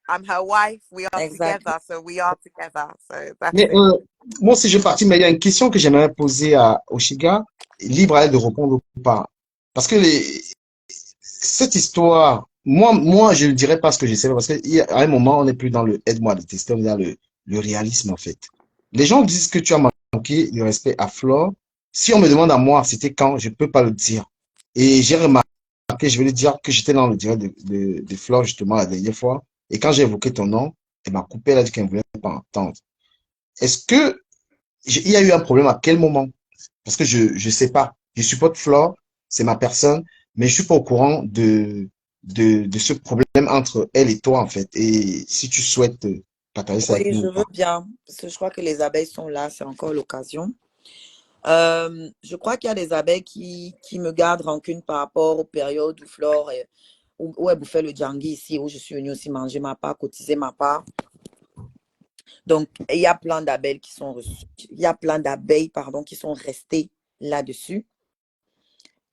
I'm her wife. We are exactly. together, so we are together. So that's Mais it. moi aussi, je vais partir, mais il y a une question que j'aimerais poser à Oshiga, libre à elle de répondre ou pas. Parce que cette histoire, moi, je ne dirais pas ce que je sais, parce qu'à un moment, on n'est plus dans le aide-moi à détester, on est dans le réalisme, en fait. Les gens disent que tu as manqué de respect à Flore. Si on me demande à moi, c'était quand, je ne peux pas le dire. Et j'ai remarqué, je vais le dire, que j'étais dans le direct de Flore, justement, la dernière fois. Et quand j'ai évoqué ton nom, elle m'a coupé, elle a dit qu'elle ne voulait pas entendre. Est-ce que il y a eu un problème à quel moment? Parce que je sais pas. Je supporte Flore, c'est ma personne, mais je suis pas au courant de ce problème entre elle et toi, en fait. Et si tu souhaites partager ça avec Oui, nous je ou veux pas. bien. Parce que je crois que les abeilles sont là, c'est encore l'occasion. Je crois qu'il y a des abeilles qui me gardent rancune par rapport aux périodes où Flore, où elle bouffait le djangui ici, où je suis venue aussi manger ma part, cotiser ma part. Donc, il y a plein d'abeilles qui sont reçues, il y a plein d'abeilles, pardon, qui sont restées là-dessus.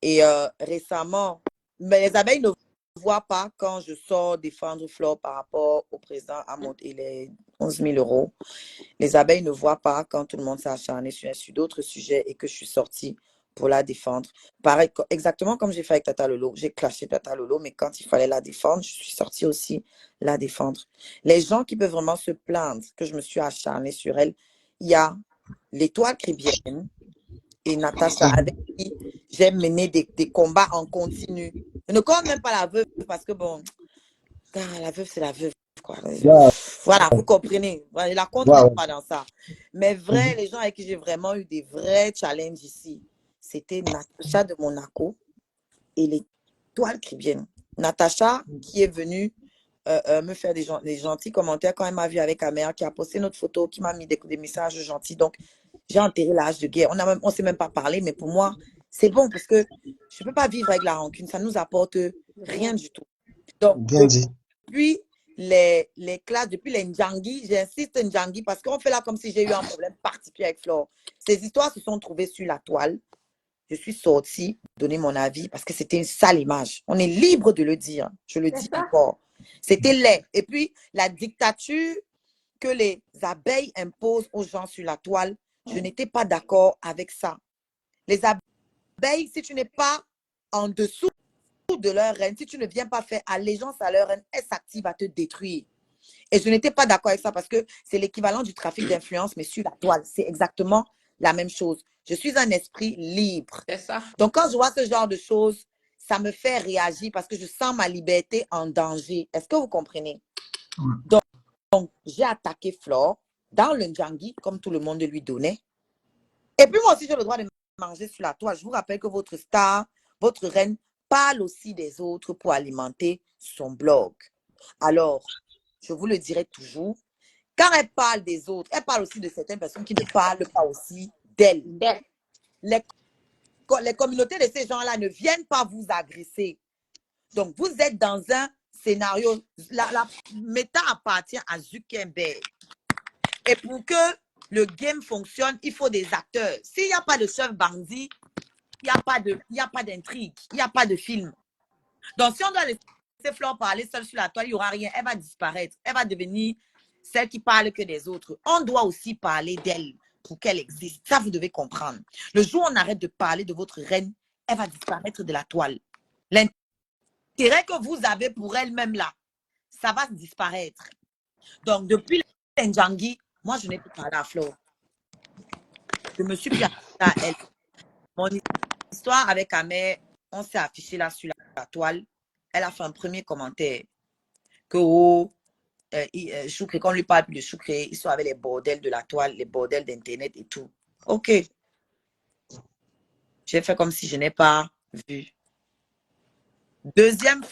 Et récemment, mais les abeilles ne voient pas quand je sors défendre Flore par rapport au président Hamod et les 11 000 euros. Les abeilles ne voient pas quand tout le monde s'est acharné sur d'autres sujets et que je suis sortie pour la défendre. Pareil, exactement comme j'ai fait avec Tata Lolo. J'ai clashé Tata Lolo, mais quand il fallait la défendre, je suis sortie aussi la défendre. Les gens qui peuvent vraiment se plaindre que je me suis acharnée sur elle, il y a l'Étoile Caribéenne et Natacha, avec qui j'ai mené des combats en continu. Je ne compte même pas la veuve parce que, bon, la veuve, c'est la veuve, quoi. Ouais, Voilà, vous comprenez. Voilà, je la compte ouais, même ouais. pas dans ça. Mais vrai, les gens avec qui j'ai vraiment eu des vrais challenges ici, c'était Natacha de Monaco et l'Étoile Caribéenne. Natacha qui est venue me faire des gentils commentaires quand elle m'a vu avec Amer, qui a posté notre photo, qui m'a mis des messages gentils. Donc, j'ai enterré l'âge de guerre. On s'est même pas parlé, mais pour moi, c'est bon parce que je ne peux pas vivre avec la rancune. Ça ne nous apporte rien du tout. Donc, Bien dit. depuis les classes, depuis les Ndjangi, j'insiste Ndjangi parce qu'on fait là comme si j'ai eu un problème particulier avec Flore. Ces histoires se sont trouvées sur la toile. Je suis sortie donner mon avis parce que c'était une sale image. On est libre de le dire. Je le dis encore. C'était laid. Et puis, la dictature que les abeilles imposent aux gens sur la toile, je n'étais pas d'accord avec ça. Les abeilles, si tu n'es pas en dessous de leur reine, si tu ne viens pas faire allégeance à leur reine, elles s'activent à te détruire. Et je n'étais pas d'accord avec ça parce que c'est l'équivalent du trafic d'influence, mais sur la toile. C'est exactement la même chose. Je suis un esprit libre. C'est ça. Donc, quand je vois ce genre de choses, ça me fait réagir parce que je sens ma liberté en danger. Est-ce que vous comprenez? Donc, j'ai attaqué Flore dans le Ndjangi, comme tout le monde lui donnait. Et puis, moi aussi, j'ai le droit de manger sur la toile. Je vous rappelle que votre star, votre reine, parle aussi des autres pour alimenter son blog. Alors, je vous le dirai toujours, quand elle parle des autres, elle parle aussi de certaines personnes qui ne parlent pas aussi d'elle. Les communautés de ces gens-là ne viennent pas vous agresser. Donc, vous êtes dans un scénario. La méta appartient à Zuckerberg. Et pour que le game fonctionne, il faut des acteurs. S'il n'y a pas de chef bandit, il n'y a pas d'intrigue, il n'y a pas de film. Donc, si on doit laisser Flore parler seule sur la toile, il n'y aura rien. Elle va disparaître. Elle va devenir celle qui parle que des autres. On doit aussi parler d'elle pour qu'elle existe. Ça, vous devez comprendre. Le jour où on arrête de parler de votre reine, elle va disparaître de la toile. L'intérêt que vous avez pour elle-même là, ça va disparaître. Donc, depuis l'Njangi, moi, je n'ai plus parlé à Flo. Je me suis plus à elle. Mon histoire avec Amé, on s'est affiché là sur la toile. Elle a fait un premier commentaire que Choukri, quand on lui parle plus de Choukri, ils sont avec les bordels de la toile, les bordels d'Internet et tout. Ok. J'ai fait comme si je n'ai pas vu. Deuxième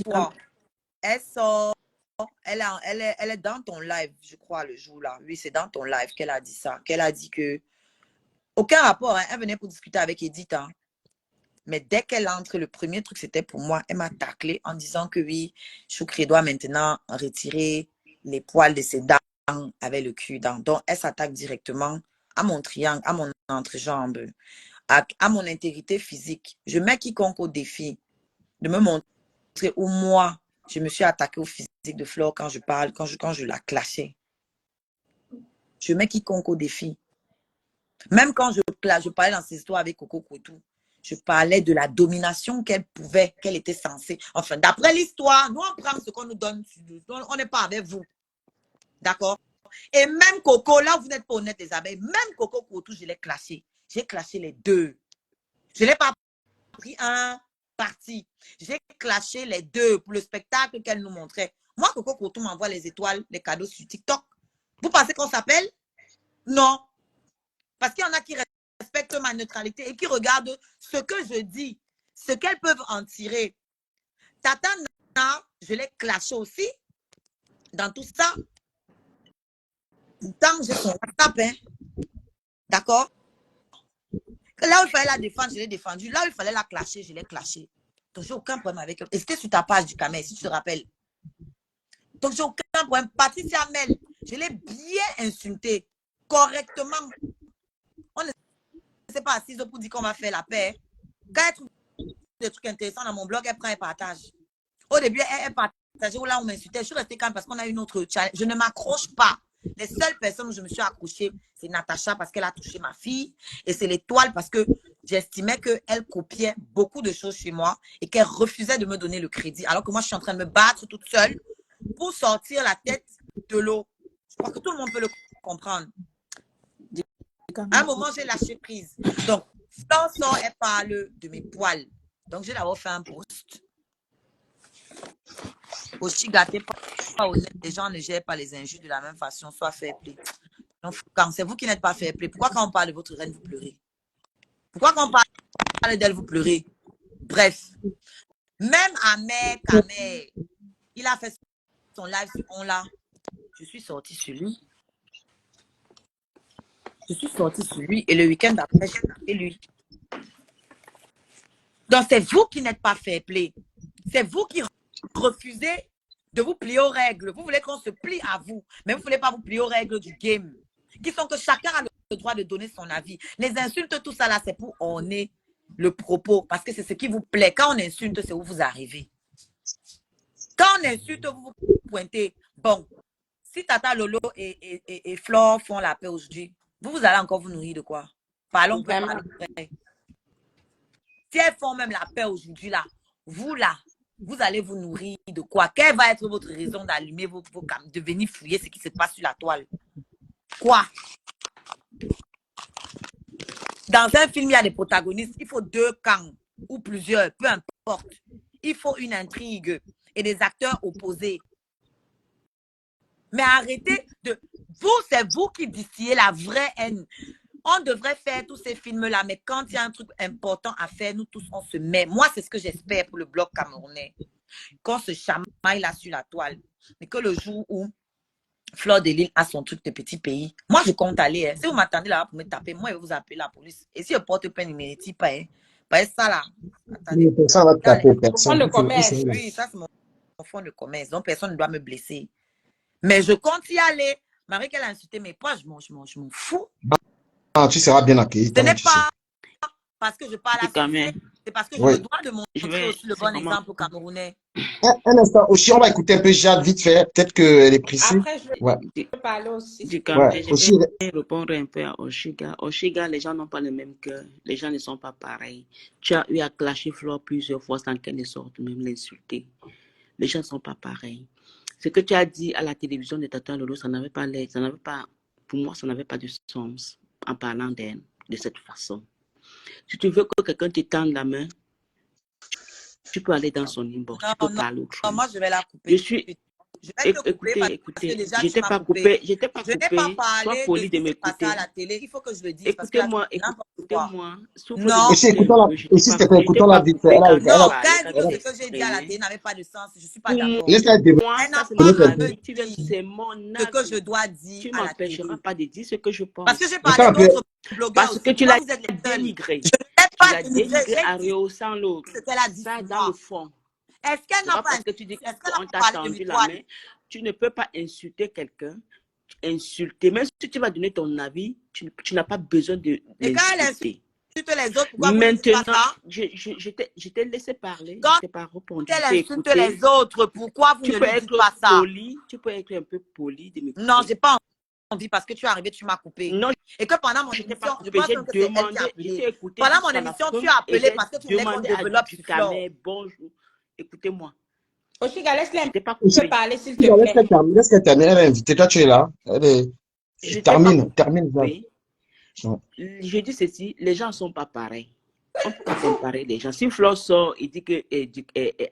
fois, elle sort, elle est dans ton live, je crois, le jour là. Oui, c'est dans ton live qu'elle a dit ça. Qu'elle a dit que, aucun rapport, hein, elle venait pour discuter avec Edith. Hein. Mais dès qu'elle entre, le premier truc, c'était pour moi, elle m'a taclé en disant que oui, Choukri doit maintenant retirer les poils de ses dents avec le cul dent. Donc, elle s'attaque directement à mon triangle, à mon entrejambe, à mon intégrité physique. Je mets quiconque au défi de me montrer où moi, je me suis attaquée au physique de Flore quand je parle, quand je la clashais. Je mets quiconque au défi. Même quand je parlais dans ces histoires avec Coco Koutou, je parlais de la domination qu'elle était censée. Enfin, d'après l'histoire, nous, on prend ce qu'on nous donne. On n'est pas avec vous. D'accord? Et même Coco, là, vous n'êtes pas honnête, les abeilles. Même Coco Koutou, je l'ai clashé. J'ai clashé les deux. Je n'ai pas pris un parti. J'ai clashé les deux pour le spectacle qu'elle nous montrait. Moi, Coco Koutou m'envoie les étoiles, les cadeaux sur TikTok. Vous pensez qu'on s'appelle? Non. Parce qu'il y en a qui respectent ma neutralité et qui regardent ce que je dis, ce qu'elles peuvent en tirer. Tata Nana, je l'ai clashé aussi dans tout ça. Pourtant, j'ai son WhatsApp, hein. D'accord? Là où il fallait la défendre, je l'ai défendue. Là où il fallait la clasher, je l'ai clashée. Donc, j'ai aucun problème avec elle. Et c'était sur ta page du Camel, si tu te rappelles. Donc, j'ai aucun problème. Patricia Mel, je l'ai bien insultée, correctement. On ne s'est pas assise pour dire qu'on va faire la paix. Quand elle trouve des trucs intéressants dans mon blog, elle prend et partage. Au début, elle partageait où là on m'insultait. Je suis restée calme parce qu'on a une autre challenge. Je ne m'accroche pas. Les seules personnes où je me suis accrochée, c'est Natacha parce qu'elle a touché ma fille. Et c'est l'Étoile parce que j'estimais qu'elle copiait beaucoup de choses chez moi et qu'elle refusait de me donner le crédit. Alors que moi, je suis en train de me battre toute seule pour sortir la tête de l'eau. Je crois que tout le monde peut le comprendre. À un moment, j'ai lâché prise. Donc, Flore, elle parle de mes poils. Donc, j'ai d'abord fait un post. Aussi gâté, pas honnête, les gens ne gèrent pas les injures de la même façon, soit fair play. Donc, quand c'est vous qui n'êtes pas fair play, pourquoi quand on parle de votre reine, vous pleurez? Pourquoi quand on parle d'elle, vous pleurez? Bref, même Amé, il a fait son live sur On là. Je suis sortie sur lui. Je suis sortie sur lui et le week-end après, j'ai tapé lui. Donc, c'est vous qui n'êtes pas fair play. C'est vous qui refusez de vous plier aux règles. Vous voulez qu'on se plie à vous, mais vous ne voulez pas vous plier aux règles du game, qui sont que chacun a le droit de donner son avis. Les insultes, tout ça là, c'est pour orner le propos, parce que c'est ce qui vous plaît. Quand on insulte, c'est où vous arrivez. Quand on insulte, vous vous pointez. Bon, si Tata Lolo et Flore font la paix aujourd'hui, vous allez encore vous nourrir de quoi? Parlons, on peut parler après. Si elles font même la paix aujourd'hui là, vous allez vous nourrir de quoi? Quelle va être votre raison d'allumer vos caméras, de venir fouiller ce qui se passe sur la toile? Quoi? Dans un film, il y a des protagonistes. Il faut 2 camps ou plusieurs, peu importe. Il faut une intrigue et des acteurs opposés. Mais arrêtez de... Vous, c'est vous qui distillez la vraie haine. On devrait faire tous ces films-là, mais quand il y a un truc important à faire, nous tous, on se met. Moi, c'est ce que j'espère pour le bloc camerounais. Qu'on se chamaille là sur la toile. Mais que le jour où Flore de Lille a son truc de petit pays, moi, je compte aller. Hein. Si vous m'attendez là pour me taper, moi, je vais vous appeler la police. Et si je porte plainte, il ne mérite pas. Hein. Pas ça là. Attendez. Personne va te taper, personne. Fond de commerce. Oui, ça, c'est mon fond de commerce. Donc, personne ne doit me blesser. Mais je compte y aller. Marie, qu'elle a insulté mes poches, je m'en fous. Ah, tu seras bien accueilli. Ce n'est pas parce que je parle à Cissé C'est parce que je me Oui. dois de Je montrer vais, aussi le c'est bon comment? exemple aux Camerounais. Un instant. Aussi, on va écouter un peu Jade vite fait. Peut-être qu'elle est précise. Après, je Ouais. vais parler aussi. Du Ouais. Cameroun, je Aussi, vais répondre un peu à Oshiga. Oshiga, les gens n'ont pas le même cœur. Les gens ne sont pas pareils. Tu as eu à clasher Flore plusieurs fois sans qu'elle ne sorte, même l'insulter. Les gens ne sont pas pareils. Ce que tu as dit à la télévision de Tata Lolo, ça n'avait pas l'air, ça n'avait pas, pour moi, ça n'avait pas de sens en parlant d'elle de cette façon. Si tu veux que quelqu'un te tende la main, tu peux aller dans son inbox, tu peux Non, parler non, autrement. moi, je vais la couper. Je suis, Je vais te couper parce que écoutez, déjà, tu j'étais m'as pas coupé. coupé, j'étais pas Je n'ai pas coupé. Sois parlé de poli ce de qui s'est passé à m'écouter. la télé. Il faut que je le dise parce que là, Écoutez-moi, tu dis n'importe quoi. écoutez-moi. Souffle de Non, aussi, m'écouter un peu. Je aussi, s'il te plaît, t'ai écoutons-la pas vite fait. coupé quand non, tu quand parlais, elle quand dit tu que ce que j'ai dit à la t'exprimais. télé n'avait pas de sens, je ne suis pas Pour d'accord. Laisse-la moi, Elle n'a ça c'est pas mon à me avis. dire C'est mon ce que je avis. dois dire Tu à la télé. m'empêcheras pas de dire ce que je Parce que pense. j'ai Attends parlé un peu. d'autres blogueurs Parce aussi. que tu Pourquoi l'as vous êtes les seuls? dénigré. Je ne l'ai Tu pas l'as dénigré. dénigré en J'ai dit rehaussant l'autre. ce qu'elle a dit Ça, sur dans le moi. fond. Est-ce qu'elle C'est n'a pas pas, parce que tu dis est-ce qu'elle n'a qu'on pas t'a parlé de tendu mes la toiles? main. Tu ne peux pas insulter quelqu'un. Insulter. Même si tu vas donner ton avis, tu n'as pas besoin de Et quand elle l'insulter. insulte les autres, pourquoi vous ne dites pas Maintenant, ça? je t'ai laissé parler, Quand je t'ai pas répondu, je elle t'ai insulte écouté. les autres, pourquoi vous Tu ne peux lui dites être pas ça? poli, tu peux être un peu poli de m'écouter. Non, j'ai pas envie parce que tu es arrivé, tu m'as coupé. Non, Et que pendant mon je t'ai pas émission, je coupé, pense j'ai même que c'est elle qui a demandé, je appelé. t'ai écouté Pendant mon jusqu'à la émission, fin tu as et appelé j'ai parce que tu voulais qu'on demandé à développe sur Flore. Ducamet, bonjour, écoutez-moi, Oshiga, laisse-les je un t'ai pas Aussi, peu coupé. parler, s'il te laisse plaît. qu'elle termine. Laisse qu'elle termine. Elle est invitée. Toi, tu es là. Je t'ai pas Termine. Termine, Jade. coupé. Ouais. Je dis ceci, les gens ne sont pas pareils. On ne peut pas comparer les gens. Si Flo sort, il dit que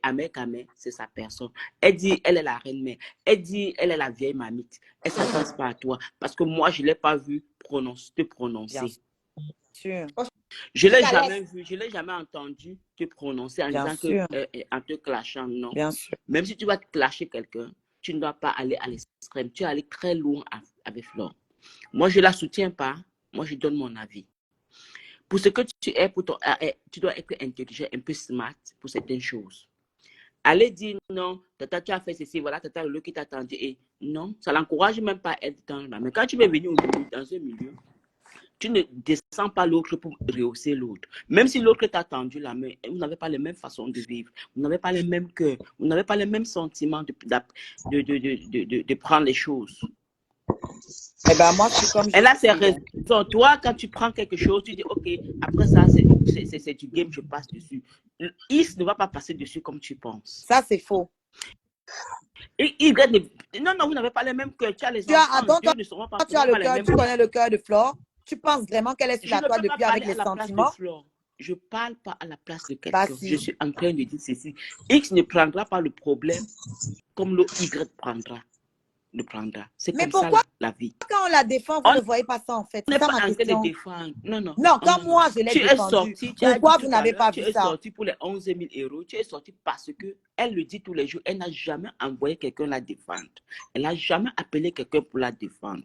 Ahmed Kamé, c'est sa personne. Elle dit, elle est la reine mère. Elle dit, elle est la vieille mamite. Elle ne s'adresse pas à toi. Parce que moi, je ne l'ai pas vu te Bien prononcer. sûr. Je ne l'ai Oshiga, jamais laisse. vu, je ne l'ai jamais entendu te prononcer en Bien disant sûr. en te clashant. Non. Bien sûr. Même si tu vas te clasher quelqu'un, tu ne dois pas aller à l'extrême. Tu vas aller très loin avec Flo. Moi, je ne la soutiens pas. Moi, je donne mon avis. Pour ce que tu es, tu dois être intelligent, un peu smart pour certaines choses. Allez dire non, tata, tu as fait ceci, voilà, tata, le qui t'a attendu. Et non, ça l'encourage même pas à être dans là. Mais quand tu veux venir dans un milieu, tu ne descends pas l'autre pour rehausser l'autre. Même si l'autre t'a tendu la main, vous n'avez pas les mêmes façons de vivre, vous n'avez pas les mêmes cœurs, vous n'avez pas les mêmes sentiments de prendre les choses. Eh ben, moi, c'est comme Elle a ses je raisons. Toi, quand tu prends quelque chose, tu dis, OK, après ça, c'est du game, je passe dessus. X ne va pas passer dessus comme tu penses. Ça, c'est faux. Et non, vous n'avez pas les mêmes cœurs. Tu as les Tu as, enfants, attends, Dieu ne saura pas. tu as Pas le les cœur, mêmes tu cœurs. connais le cœur de Flore. Tu penses vraiment qu'elle est sur Je la ne toile peux pas depuis avec parler les à la place de sentiments? Flore. Je ne parle pas à la place de Bah, quelqu'un. si. Je suis en train de dire ceci. X ne prendra pas le problème comme le Y prendra. C'est Mais comme ça pourquoi, la vie. quand on la défend, vous On ne voyez pas ça, en fait? n'est C'est ça pas ma en train de question. défendre. Non, non. Non, Oh, quand non, non. moi, je l'ai Tu es défendue, sorti, tu as dit pourquoi tout vous à n'avez l'heure, pas tu vu es ça? sorti pour les 11 000 euros. Tu es sorti parce que elle le dit tous les jours. Elle n'a jamais envoyé quelqu'un la défendre. Elle n'a jamais appelé quelqu'un pour la défendre.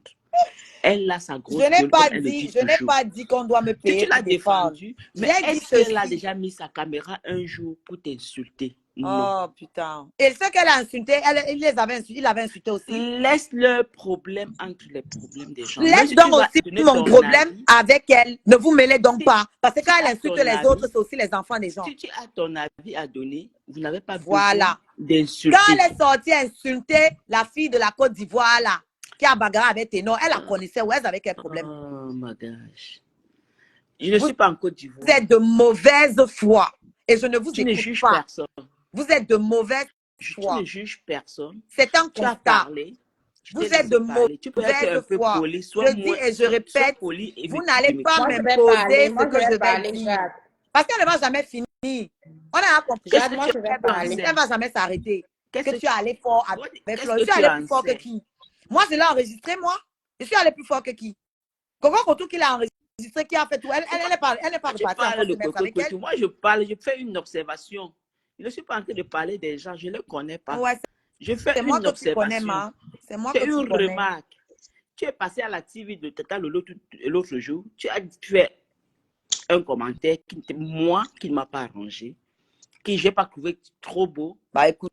Elle a sa Je grosse n'ai gueule, comme pas elle le dit, dit je n'ai toujours. pas dit qu'on doit me Si payer tu l'as pour défendre. défendu, mais J'ai dit est-ce qu'elle a ceci. déjà mis sa caméra un jour pour t'insulter? Non. Oh, putain. Et ceux qu'elle a insultés, il avait insulté aussi. Laisse le problème entre les problèmes des gens. Laisse tu donc vas aussi donner mon ton problème avis, avec elle. Ne vous mêlez donc si, pas. Parce que si quand tu elle as insulte ton les avis, autres, c'est aussi les enfants des gens. si tu as ton avis à donner, vous n'avez pas besoin Voilà. Quand d'insulter. elle est sortie insulter la fille de la Côte d'Ivoire, là, qui a bagarré avec Ténor, elle la connaissait. Ouais, elle avait quel problème? Oh my gosh. Je ne Vous suis pas en Côte d'Ivoire. êtes de mauvaise foi. Et je ne vous Tu ne écoute juges pas. personne. Vous êtes de mauvaise Tu foi. ne juges personne. C'est un Tu as constat. parlé. Tu Vous t'es êtes de laissé parler. Tu peux être un mauvaise peu foi. poli. Sois Je dis et je sois répète, poli et vous n'allez pas Moi, je vais m'imposer parler. ce Moi, que je je vais vais parler, dire. Jade. Parce qu'elle ne va jamais finir. On a compris. Qu'est-ce Jade, que moi, tu je vais en parler. sais? Elle ne va jamais s'arrêter. Qu'est-ce Que tu es allé fort avec Qu'est-ce Flore. que Je suis tu allé en plus fort que sais? qui? Moi, je l'ai enregistré, moi. Je suis allé plus fort que qui? Coco Kotou qui l'a enregistré, qui a fait tout. Elle n'est pas Tu repartie parles encore de se mettre avec elle. Coco. Moi, je parle, je fais une observation. Je ne suis pas en train de parler des gens, je ne les connais pas. Ouais, Je fais c'est moi une que tu connais, observation. ma. C'est moi C'est que tu une connais. remarque. Tu es passé à la TV de Tata Lolo l'autre jour. Tu as fait un commentaire moi qui ne m'a pas arrangé, que je n'ai pas trouvé trop beau. Bah écoute,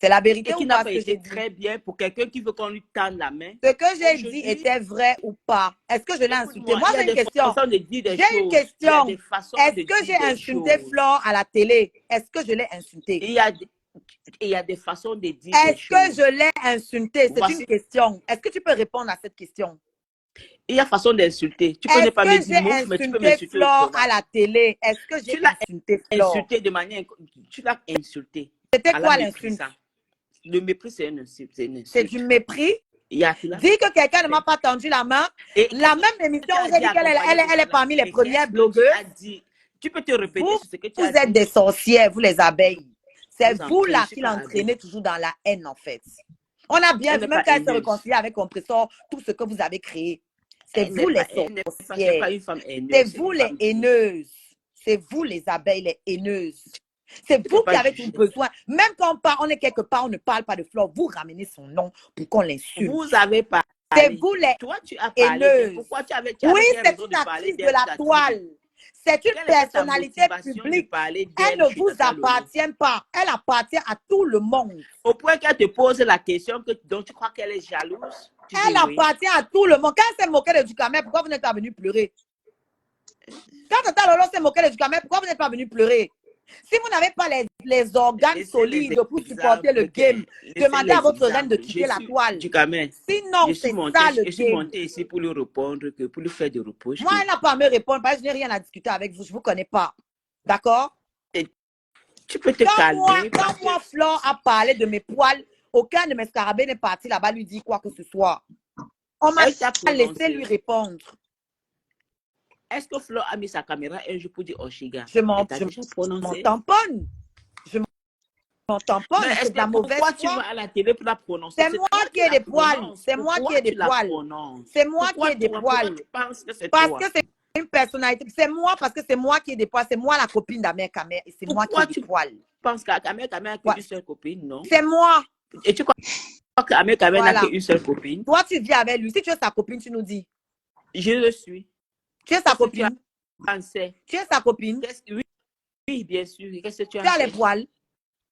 C'est la vérité et ou qui n'a pas pas ce que j'ai été dit? très bien pour quelqu'un qui veut qu'on lui tende la main. Ce que j'ai dit Aujourd'hui, était vrai ou pas? Est-ce que je l'ai insulté? écoute-moi, Moi, il y a j'ai une des question. façons de dire des J'ai une choses. Il y a des question. façons Est-ce de que dire j'ai des insulté choses. Flore à la télé? Est-ce que je l'ai insulté? Il y a des façons de dire des Est-ce que choses. je l'ai insulté? C'est une Voici, question. Est-ce que tu peux répondre à cette question? il y a façon d'insulter. Tu peux ne Est-ce pas me que dire j'ai mouf, mais tu peux insulté m'insulter Flore autrement. à la télé? Est-ce que j'ai Tu l'as insulté Flore? insulté de manière... Tu l'as insulté C'était en la quoi l'insulte? méprisant. Le mépris, c'est une insulte. C'est une C'est insulte. du mépris? Il y a, tu l'as Dis que quelqu'un ne m'a fait. pas tendu la main. Et La qu'est-ce même que émission tu où as j'ai dit dit qu'elle accompagné de elle est cela? parmi les Et premières qu'est-ce que tu blogueuses. as dit? Tu peux te répéter Vous, sur ce que tu vous as êtes dit? des sorcières, vous les abeilles. C'est Vous en vous prie, je là suis qui pas l'entraînez abeille. toujours dans la haine en fait. On a bien Elle vu, n'est même pas quand elle s'est haineuse. réconciliée avec Compressor, tout ce que vous avez créé. C'est vous les C'est pas sorcières. une femme C'est haineuse. C'est vous une les femme douce. haineuses. C'est vous les abeilles, les haineuses. C'est Tu peux vous qui pas avez tout juger. besoin. Même quand on part, on est quelque part, on ne parle pas de Flore. Vous ramenez son nom pour qu'on l'insulte. Vous avez C'est parlé. vous les Toi, tu as parlé d'elle. haineuses. Pourquoi tu avais Oui, quelle c'est raison une de parler actrice de d'elle la sur la TV? toile. C'est une Quelle était ta personnalité motivation de publique. parler Elle d'elle ne vous dans le nom? appartient pas. Elle appartient à tout le monde. Au point qu'elle te pose la question dont tu crois qu'elle est jalouse. Tu dis Elle oui. appartient à tout le monde. Quand elle s'est moquée de Ducamel, pourquoi vous n'êtes pas venu pleurer? Quand Tata Lolo s'est moquée de Ducamel, pourquoi vous n'êtes pas venu pleurer? Si vous n'avez pas les organes Laissez les solides pour supporter le exemples. game, Laissez demandez à les votre reine de exemples. quitter la toile. Ducamel, Sinon, c'est ça le je suis game. monté ici pour lui répondre, pour lui faire des reproches. Moi, elle n'a pas à me répondre parce que je n'ai rien à discuter avec vous. Je ne vous connais pas. D'accord? Tu peux te calmer. Quand moi, Flore a parlé de mes poils, aucun de mes scarabées n'est parti là-bas lui dire quoi que ce soit. On m'a laissé lui répondre. Est-ce que Flore a mis sa caméra un jour pour dire Oshiga? Je m'en tamponne. Je m'en tamponne. C'est de la mauvaise foi. Pourquoi tu vas à la télé pour la prononcer? C'est moi qui ai des poils. C'est moi qui ai des poils. C'est moi qui ai des poils. Parce que c'est une personnalité. C'est moi parce que c'est moi qui ai des poils. C'est moi la copine d'Amère Kamer et c'est moi qui ai des poils. Tu penses qu'Amère Kamer a qu'une seule copine, non? C'est moi. Et tu crois qu'Amère Kamer n'a qu'une seule copine? Toi, tu vis avec lui. Si tu es sa copine, tu nous dis. Je le suis. Tu es sa copine? Tu es sa copine? Oui, bien sûr. Qu'est-ce que tu as? Tu as les poils?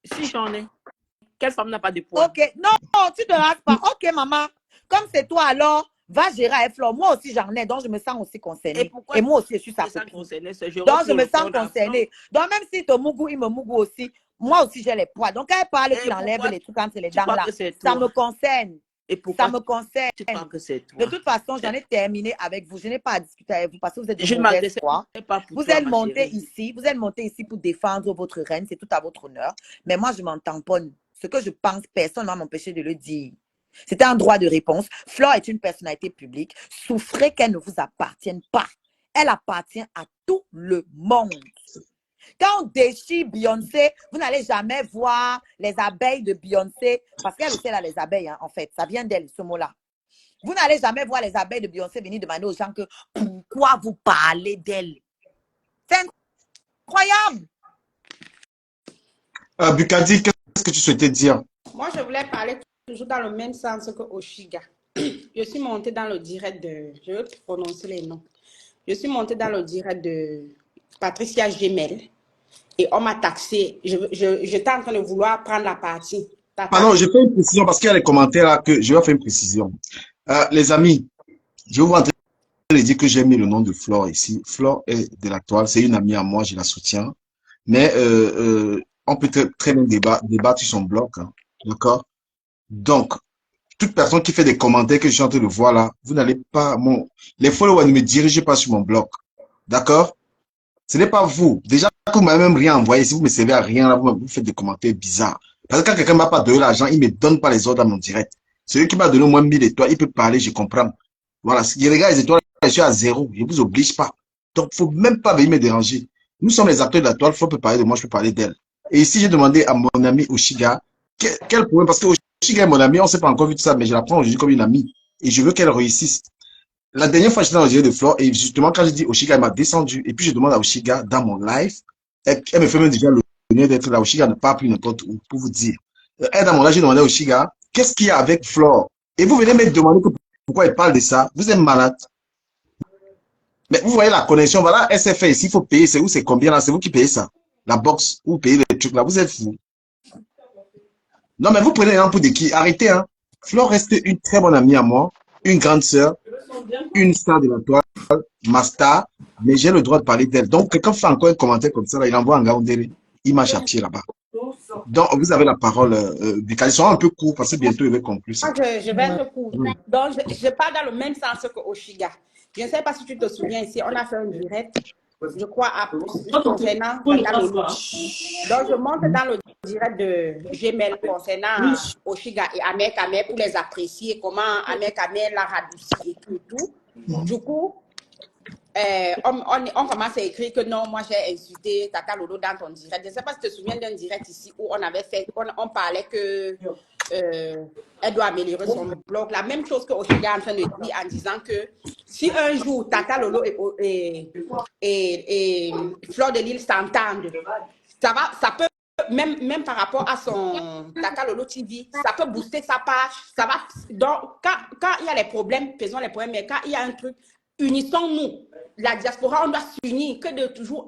Si j'en ai. Quelle femme n'a pas de poils? Ok. Non, tu ne rates pas. Ok, maman. Comme c'est toi, alors, va gérer avec Flore. Moi aussi, j'en ai. Donc, je me sens aussi concernée. Et moi aussi, je suis sa copine. Donc, je me sens concernée. Donc, même si ton mougou, il me mougou aussi, moi aussi, j'ai les poils. Donc, quand elle parle qu'il enlève les trucs entre les dents là, ça me concerne. Ça me concerne. De toute façon, j'en ai terminé avec vous. Je n'ai pas à discuter avec vous parce que vous êtes de mauvaise foi. Vous êtes monté ici pour défendre votre reine. C'est tout à votre honneur. Mais moi, je m'en tamponne. Ce que je pense, personne ne va m'empêcher de le dire. C'était un droit de réponse. Flore est une personnalité publique. Souffrez qu'elle ne vous appartienne pas. Elle appartient à tout le monde. Quand on déchire Beyoncé, vous n'allez jamais voir les abeilles de Beyoncé, parce qu'elle aussi elle a les abeilles, hein, en fait. Ça vient d'elle, ce mot-là. Vous n'allez jamais voir les abeilles de Beyoncé venir demander aux gens que pourquoi vous parlez d'elle. C'est incroyable. Bukadi, qu'est-ce que tu souhaitais dire? Moi, je voulais parler toujours dans le même sens que Oshiga. Je suis montée dans le direct de... Je vais prononcer les noms. Je suis montée dans le direct de Patricia Gemel. Et on m'a taxé. J'étais en train de vouloir prendre la partie. Pardon, je fais une précision parce qu'il y a les commentaires là que je vais faire une précision. Les amis, je vous en train de dire que j'ai mis le nom de Flore ici. Flore est de la toile, c'est une amie à moi, je la soutiens. Mais on peut très bien débattre sur son blog. Hein, d'accord? Donc, toute personne qui fait des commentaires que je suis en train de voir là, vous n'allez pas... Les followers ne me dirigez pas sur mon blog. D'accord? Ce n'est pas vous. Déjà que vous m'avez même rien envoyé, si vous ne me servez à rien, là, vous faites des commentaires bizarres. Parce que quand quelqu'un ne m'a pas donné l'argent, il ne me donne pas les ordres à mon direct. Celui qui m'a donné au moins 1000 étoiles, il peut parler, je comprends. Voilà, il regarde les étoiles, je suis à 0. Je ne vous oblige pas. Donc, il ne faut même pas venir me déranger. Nous sommes les acteurs de la toile, Flore peut parler de moi, je peux parler d'elle. Et ici, j'ai demandé à mon ami Oshiga, quel problème, parce que Oshiga est mon ami, on ne s'est pas encore vu tout ça, mais je la prends aujourd'hui comme une amie. Et je veux qu'elle réussisse. La dernière fois, j'étais dans le direct de Flore, et justement, quand j'ai dit Oshiga, elle m'a descendu. Et puis, je demande à Oshiga, dans mon live, elle me fait même déjà l'honneur d'être là. Oshiga ne part plus n'importe où, pour vous dire. Elle, dans mon live, j'ai demandé à Oshiga, qu'est-ce qu'il y a avec Flore? Et vous venez me demander pourquoi elle parle de ça. Vous êtes malade. Mais vous voyez la connexion, voilà, SFA ici, il faut payer. C'est où, c'est combien là? C'est vous qui payez ça? La box, vous payez les trucs là. Vous êtes fous. Non, mais vous prenez l'exemple de qui? Arrêtez, hein. Flore reste une très bonne amie à moi, une grande sœur, une star de la toile, ma star, mais j'ai le droit de parler d'elle. Donc, quelqu'un fait encore un commentaire comme ça, là, il envoie un Gaoundéré, il marche à pied là-bas. Donc, vous avez la parole, Bika. Ils sont un peu courts parce que bientôt il va conclure ça. Moi, je vais être court. Donc, je pars dans le même sens que Oshiga. Je ne sais pas si tu te souviens ici, on a fait un direct, je crois, concernant Tata Lolo. Donc, je monte dans le direct de Gmail concernant Oshiga et Ahmed Kamel pour les apprécier, comment Ahmed Kamel l'a radouci et tout. Du coup, on commence à écrire que non, moi j'ai insulté Tata Lolo dans ton direct. Je ne sais pas si tu te souviens d'un direct ici où on avait fait, on parlait que elle doit améliorer son blog. La même chose que Oshiga est en train de dire en disant que si un jour Tata Lolo et Fleur de Lille s'entendent, ça peut, même par rapport à son Tata Lolo TV, ça peut booster sa page. Ça va, donc, quand il y a les problèmes, faisons les problèmes, mais quand il y a un truc, unissons-nous. La diaspora, on doit s'unir, que de toujours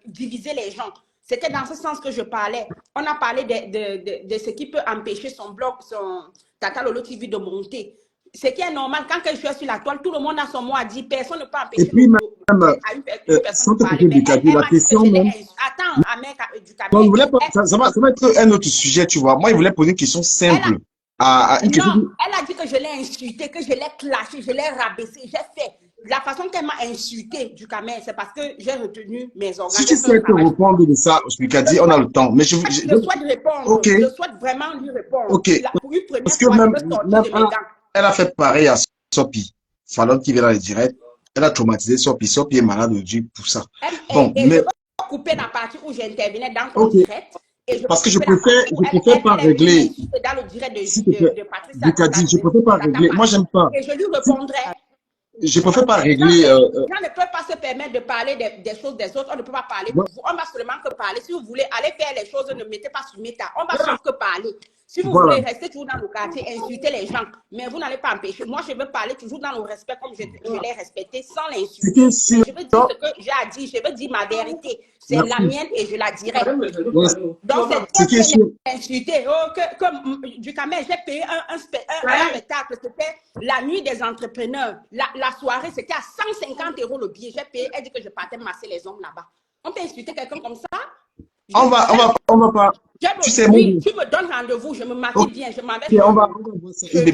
diviser les gens. C'était dans ce sens que je parlais. On a parlé de ce qui peut empêcher son blog, son Tata Lolo TV de monter. Ce qui est normal, quand je suis sur la toile, tout le monde a son mot à dire. Personne ne peut empêcher. Et puis, même, sans te couper du cadeau, la question même. Attends, Ahmed du Non, ça va être un autre sujet, tu vois. Moi, il voulait poser une question simple. Non, elle a dit que je l'ai insulté, que je l'ai clashé, je l'ai rabaissé, j'ai fait. La façon qu'elle m'a insulté du Cameroun, c'est parce que j'ai retenu mes organes. Si tu sais te répondre de ça, dit, on a le temps. Mais je souhaite répondre. Okay. Je souhaite vraiment lui répondre. Ok. Pour une première parce que fois, même, je peux sortir de mes dents. Elle a fait pareil à Sopi. Fallon qui vient dans les directs. Elle a traumatisé Sopi. Sopi est malade aujourd'hui pour ça. Bon, mais... je peux couper la partie où j'intervenais dans ton direct. Parce que je préfère pas régler. Dans le direct de Patricia. Je préfère pas régler. Moi, j'aime pas. Et je lui répondrai. Je préfère pas régler. Les gens ne peuvent pas se permettre de parler des choses des autres. On ne peut pas parler pour vous. On va seulement que parler. Si vous voulez aller faire les choses, ne mettez pas sur méta. On va seulement que parler. Si vous voulez rester toujours dans le quartier, insulter les gens, mais vous n'allez pas empêcher. Moi, je veux parler toujours dans le respect comme je l'ai respecté, sans l'insulter. Je veux dire ce que j'ai à dire. Je veux dire ma vérité. C'est la mienne et je la dirai. Donc, c'est comme insulter. Du Cameroun, j'ai payé un spectacle. C'était la nuit des entrepreneurs. La soirée, c'était à 150 € le billet. J'ai payé. Elle dit que je partais masser les hommes là-bas. On peut insulter quelqu'un comme ça? On va pas. Tu sais, oui, tu me donnes rendez-vous, je me maquille bien, je m'en vais. Okay, on va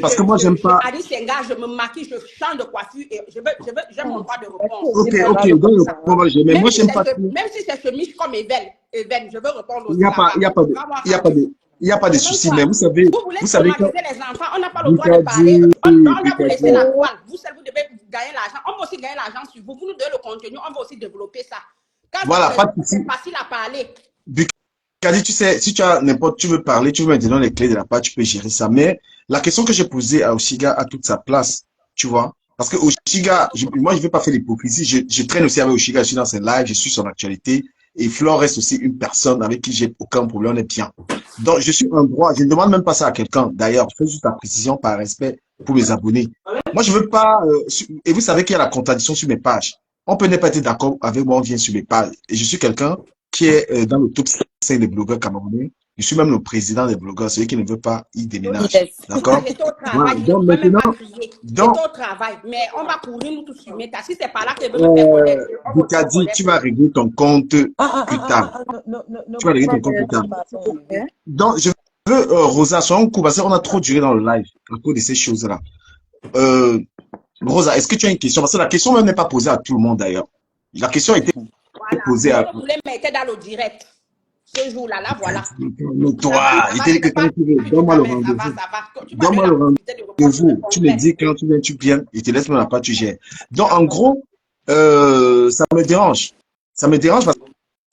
parce que moi, j'aime pas. Alice Senga, je me maquille, je change de coiffure et j'ai mon droit de réponse. Ok, donc, mais moi, j'aime pas. Même si c'est chemise comme Even, je veux répondre aussi. Il n'y a pas de souci, mais vous savez. Vous savez que les enfants, on n'a pas le droit de parler. On va vous laisser la toile. Vous seul, vous devez gagner l'argent. On va aussi gagner l'argent sur vous. Vous nous donnez le contenu, on va aussi développer ça. Voilà, pas de souci. C'est facile à parler. Bukadi, tu sais, si tu veux parler, tu veux maintenant les clés de la page, tu peux gérer ça. Mais la question que j'ai posée à Oshiga a toute sa place, tu vois. Parce que Oshiga, moi, je ne veux pas faire l'hypocrisie. Je traîne aussi avec Oshiga, je suis dans ses lives, je suis son actualité. Et Flore reste aussi une personne avec qui j'ai aucun problème, on est bien. Donc, je suis un droit, je ne demande même pas ça à quelqu'un. D'ailleurs, je fais juste la précision par respect pour mes abonnés. Moi, je veux pas, et vous savez qu'il y a la contradiction sur mes pages. On peut ne pas être d'accord avec moi, on vient sur mes pages. Et je suis quelqu'un qui est dans le top 5 des blogueurs camerounais. Je suis même le président des blogueurs, celui qui ne veut pas y déménage. D'accord? J'étais au travail, donc maintenant, j'étais au travail, mais on va courir nous tous sur Meta. Si c'est pas là que je veux me faire Bukadi, tu vas régler ton compte plus tard. Tu vas régler ton compte plus tard. Donc, je veux, Rosa, soyons court, parce qu'on a trop duré dans le live à cause de ces choses-là. Rosa, est-ce que tu as une question? Parce que la question même n'est pas posée à tout le monde d'ailleurs. La question a été posée à... Vous voulez mettre dans le direct. Ce jour-là, voilà. Mais toi, il t'a dit que quand tu veux, donne-moi le rendez-vous. Donne-moi le rendez-vous. Tu me dis quand tu viens, tu viens. Il te laisse même la part, tu gères. Donc, en gros, ça me dérange. Ça me dérange parce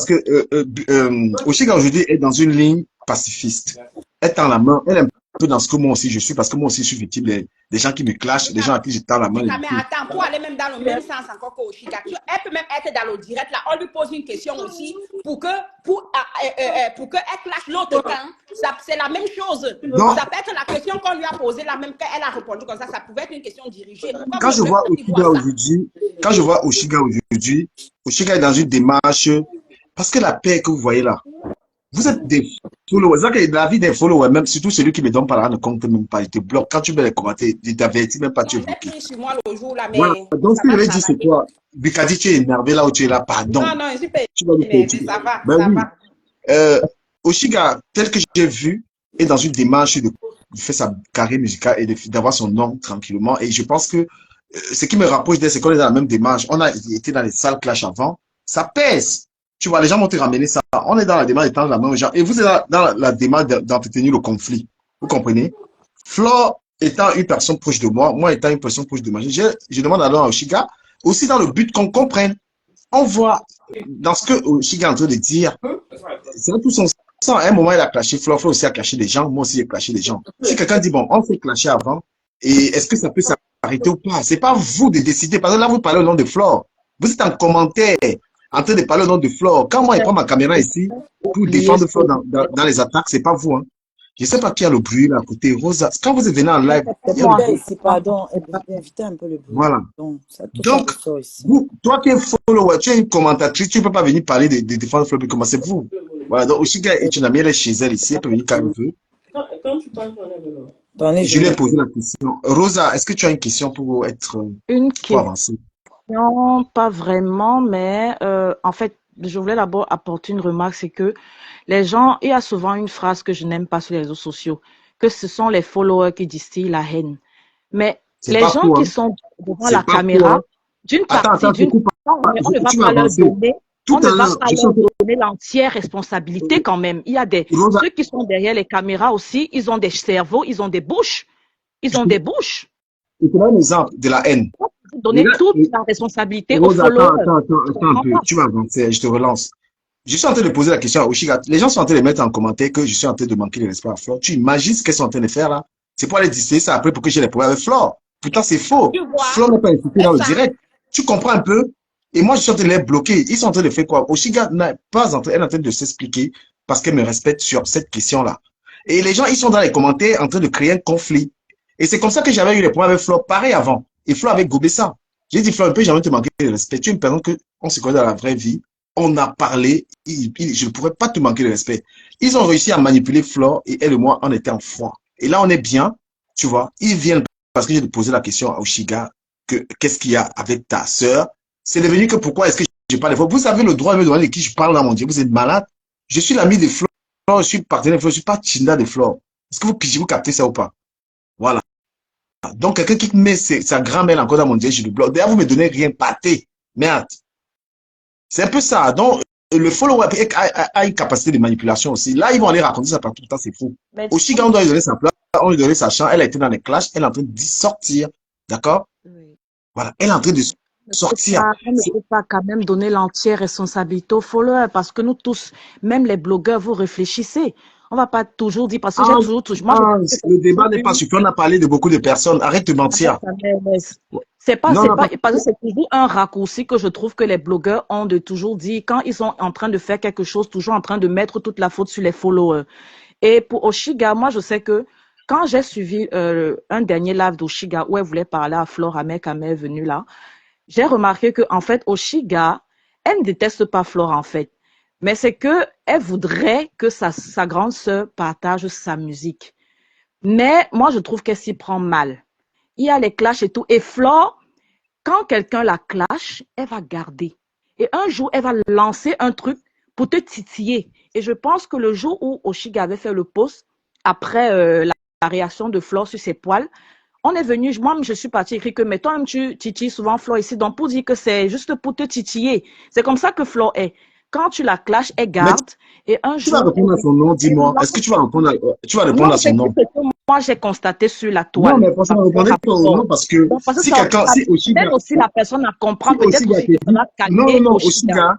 que Oshiga aujourd'hui est dans une ligne pacifiste. Elle tend la main, elle est un peu dans ce que moi aussi je suis, parce que moi aussi je suis victime des gens qui me clashent, des gens à qui je tends la main. Mais attends, pour aller même dans le même sens encore qu'Oshiga, elle peut même être dans le direct là, on lui pose une question aussi pour qu'elle clash l'autre camp. C'est la même chose. Donc, ça peut être la question qu'on lui a posée, la même qu'elle a répondu comme ça pouvait être une question dirigée. Quand je vois Oshiga aujourd'hui, Oshiga est dans une démarche, parce que la paix que vous voyez là, vous êtes des followers. C'est que la vie des followers, même surtout celui qui me donne pas l'argent, ne compte même pas. Il te bloque. Quand tu mets les commentaires, il t'avertit même pas, tu es On est bloqué. pris sur moi le jour là, Voilà. mais Donc, ce ça que je va vais dire, c'est travailler. quoi? Bikadi, tu es énervé là où tu es là, pardon. Non, non, je suis pas Tu vas me faire énervée, étudier. ça va, Ben ça oui. va. Oshiga, tel que j'ai vu, est dans une démarche de faire sa carrière musicale et d'avoir son nom tranquillement. Et je pense que ce qui me rapproche d'elle, c'est qu'on est dans la même démarche. On a été dans les salles clash avant. Ça pèse. Tu vois, les gens vont te ramener ça. On est dans la démarche d'étendre la main aux gens. Et vous êtes dans la démarche d'entretenir le conflit. Vous comprenez? Flore étant une personne proche de moi, moi étant une personne proche de moi, je demande alors à Oshiga, aussi dans le but qu'on comprenne. On voit dans ce que Oshiga est en train de dire, c'est tout son sens. À un moment, il a clashé. Flore aussi a clashé des gens. Moi aussi, j'ai clashé des gens. Si quelqu'un dit, bon, on s'est clashé avant, et est-ce que ça peut s'arrêter ou pas? C'est pas vous de décider. Parce que là, vous parlez au nom de Flore. Vous êtes en commentaire, en train de parler au nom de Flore. Quand moi, je prends ma caméra ici pour défendre Flore dans les attaques, c'est pas vous, hein. Je sais pas qui a le bruit là à côté. Rosa, quand vous êtes venu en live, C'est il y a le moi bruit. ici, pardon. Évitez un peu le bruit. Voilà. Donc, ça touche un Donc, peu fort ici. toi qui es follower, tu es une commentatrice, tu ne peux pas venir parler de défendre Flore, comment c'est vous. Voilà, donc Oshiga est une amie, elle est chez elle ici, elle peut venir quand elle veut. Attendez, Je lui ai posé la question. Rosa, est-ce que tu as une question pour Une avancer? question, pas vraiment, mais en fait, je voulais d'abord apporter une remarque, c'est que les gens, il y a souvent une phrase que je n'aime pas sur les réseaux sociaux, que ce sont les followers qui distillent la haine. Mais C'est les pas gens faux, qui hein. sont devant C'est la pas faux, caméra, hein. d'une Attends, partie, je coupe pas. on ne va Tu vas pas leur avancer. donner, Tout on ne à va l'heure, pas je suis en leur train donner l'entière responsabilité quand même. Il y a Rosa, ceux qui sont derrière les caméras aussi, ils ont des cerveaux, ils ont des bouches, ils ont des bouches. je te donne un exemple de la haine. Donner toute la responsabilité aux Rosa, followers. attends un peu. Tu vas avancer, je te relance. Je suis en train de poser la question à Oshiga. Les gens sont en train de mettre en commentaire que je suis en train de manquer de respect à Flore. Tu imagines ce qu'elles sont en train de faire là? C'est pour aller distiller ça après pour que j'ai les problèmes avec Flore. Pourtant, c'est faux. Tu vois, Flore n'est pas impliquée dans le ça, direct. Tu comprends un peu? Et moi, je suis en train de les bloquer. Ils sont en train de faire quoi? Oshiga n'est pas en train, elle est en train de s'expliquer parce qu'elle me respecte sur cette question-là. Et les gens, ils sont dans les commentaires en train de créer un conflit. Et c'est comme ça que j'avais eu les problèmes avec Flore, pareil avant. Et Flore avait gobé ça. J'ai dit, Flore, on peut jamais te manquer de respect. Tu es une personne que on se connaît dans la vraie vie. On a parlé. Je ne pourrais pas te manquer de respect. Ils ont réussi à manipuler Flore et elle et moi, on était en froid. Et là, on est bien. Tu vois, ils viennent parce que j'ai posé la question à Oshiga que qu'est-ce qu'il y a avec ta sœur. C'est devenu que pourquoi est-ce que je parle de Flore? Vous avez le droit de me demander de qui je parle là, mon Dieu. Vous êtes malade. Je suis l'ami de Flore. Je suis partenaire de Flore. Je ne suis pas Tinda de Flore. Est-ce que vous captez ça ou pas? Voilà. Donc, quelqu'un qui met sa grand-mère encore dans mon direct, je le bloque. D'ailleurs, vous me donnez rien, pâté. Merde. C'est un peu ça. Donc, le follower a une capacité de manipulation aussi. Là, ils vont aller raconter ça partout. C'est faux. Mais Oshiga, on doit lui donner sa place, on lui donner sa chance. Elle a été dans les clashs, elle est en train d'y sortir. D'accord? oui. Voilà. Elle est en train de sortir. On ne peut pas quand même donner l'entière responsabilité aux followers parce que nous tous, même les blogueurs, vous réfléchissez. On ne va pas toujours dire, parce que j'ai toujours, moi, Le débat n'est pas sur on a parlé de beaucoup de personnes. Arrête de mentir. C'est pas, Non, c'est non, pas, parce que c'est toujours un raccourci que je trouve que les blogueurs ont de toujours dire quand ils sont en train de faire quelque chose, toujours en train de mettre toute la faute sur les followers. Et pour Oshiga, moi, je sais que quand j'ai suivi un dernier live d'Oshiga où elle voulait parler à Flore Ahmed quand elle est venue là, j'ai remarqué que en fait, Oshiga, elle ne déteste pas Flore en fait, mais c'est que elle voudrait que sa grande sœur partage sa musique. Mais moi, je trouve qu'elle s'y prend mal. Il y a les clashs et tout. Et Flore, quand quelqu'un la clash, elle va garder. Et un jour, elle va lancer un truc pour te titiller. Et je pense que le jour où Oshiga avait fait le post, après la réaction de Flore sur ses poils, on est venu, moi-même, je suis partie écrire que, mais toi-même, tu titilles souvent Flore ici, donc pour dire que c'est juste pour te titiller. C'est comme ça que Flore est. Quand tu la clashes, elle garde. Et un Tu vas jour. répondre à son nom, dis-moi. Est-ce que tu vas répondre à son nom? Moi, j'ai constaté sur la toile. Non, mais franchement, répondez pas au nom parce que si quelqu'un, si Oshiga. Peut-être aussi la personne à comprendre, peut-être aussi dit, qu'il faudra calmer Oshiga.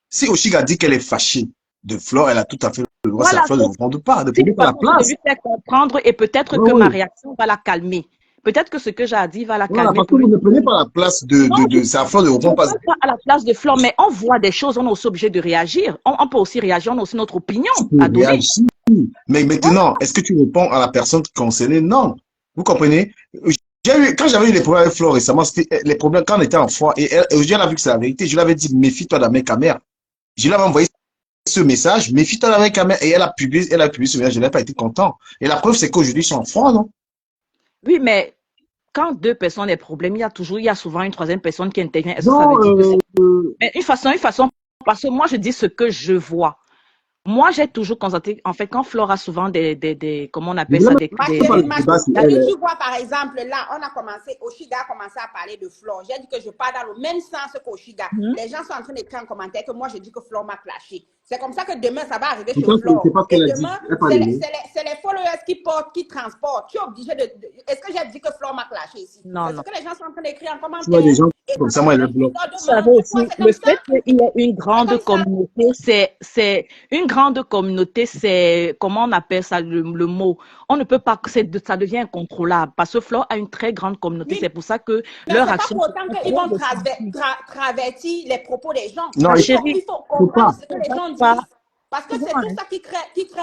Si Oshiga dit qu'elle est fâchée de Flore, elle a tout à fait le droit, voilà, c'est à Flore de répondre pas, de si prendre pas la place. je lui faire comprendre et peut-être que ma réaction va la calmer. Peut-être que ce que j'ai dit va la calmer. Parce que vous ne prenez pas la place de sa Flore de répondre pas. Pas à la place de Flore, mais on voit des choses, on est aussi obligé de réagir. On peut aussi réagir, on a aussi notre opinion à donner. Réagir. Mais maintenant, est-ce que tu réponds à la personne concernée? Non. Vous comprenez? Quand j'avais eu les problèmes avec Flore récemment, c'était les problèmes quand on était en foi. Et aujourd'hui, elle a vu que c'est la vérité. Je lui avais dit, méfie-toi de la mec à mère. Je lui avais envoyé ce message, méfie-toi avec Amé. Et elle a publié ce message, je n'ai pas été content. Et la preuve, c'est qu'aujourd'hui, ils sont en froid, non? Oui, mais quand deux personnes ont des problèmes, il y a souvent une troisième personne qui intervient. Est-ce que ça Non, veut dire que c'est... Mais une façon, parce que moi, je dis ce que je vois. Moi, j'ai toujours constaté, en fait, quand Flore a souvent comment on appelle ça, Ma chérie, tu vois, par exemple, là, on a commencé, Oshiga a commencé à parler de Flore. J'ai dit que je pars dans le même sens qu'Oshiga. Les gens sont en train d'écrire en commentaire que moi, je dis que Flore m'a clashé. C'est comme ça que demain, ça va arriver sur Flore. Et demain, c'est les followers qui transportent. Tu es obligé de... Est-ce que j'ai dit que Flore m'a clashé ici? Non, c'est non. ce que les gens sont en train d'écrire en commentaire. Tu vois des gens comme ça, moi, elle le bloque. Vous savez aussi, le fait qu'il y ait une grande communauté, c'est une grande communauté, c'est, comment on appelle ça, le mot. On ne peut pas, ça devient incontrôlable parce que Flore a une très grande communauté. Oui. C'est pour ça que Mais leur c'est action. pas pour autant qu'ils vont travertir les propos des gens. Non, Il faut comprendre ce que les gens pas. disent. Parce que c'est tout ça qui crée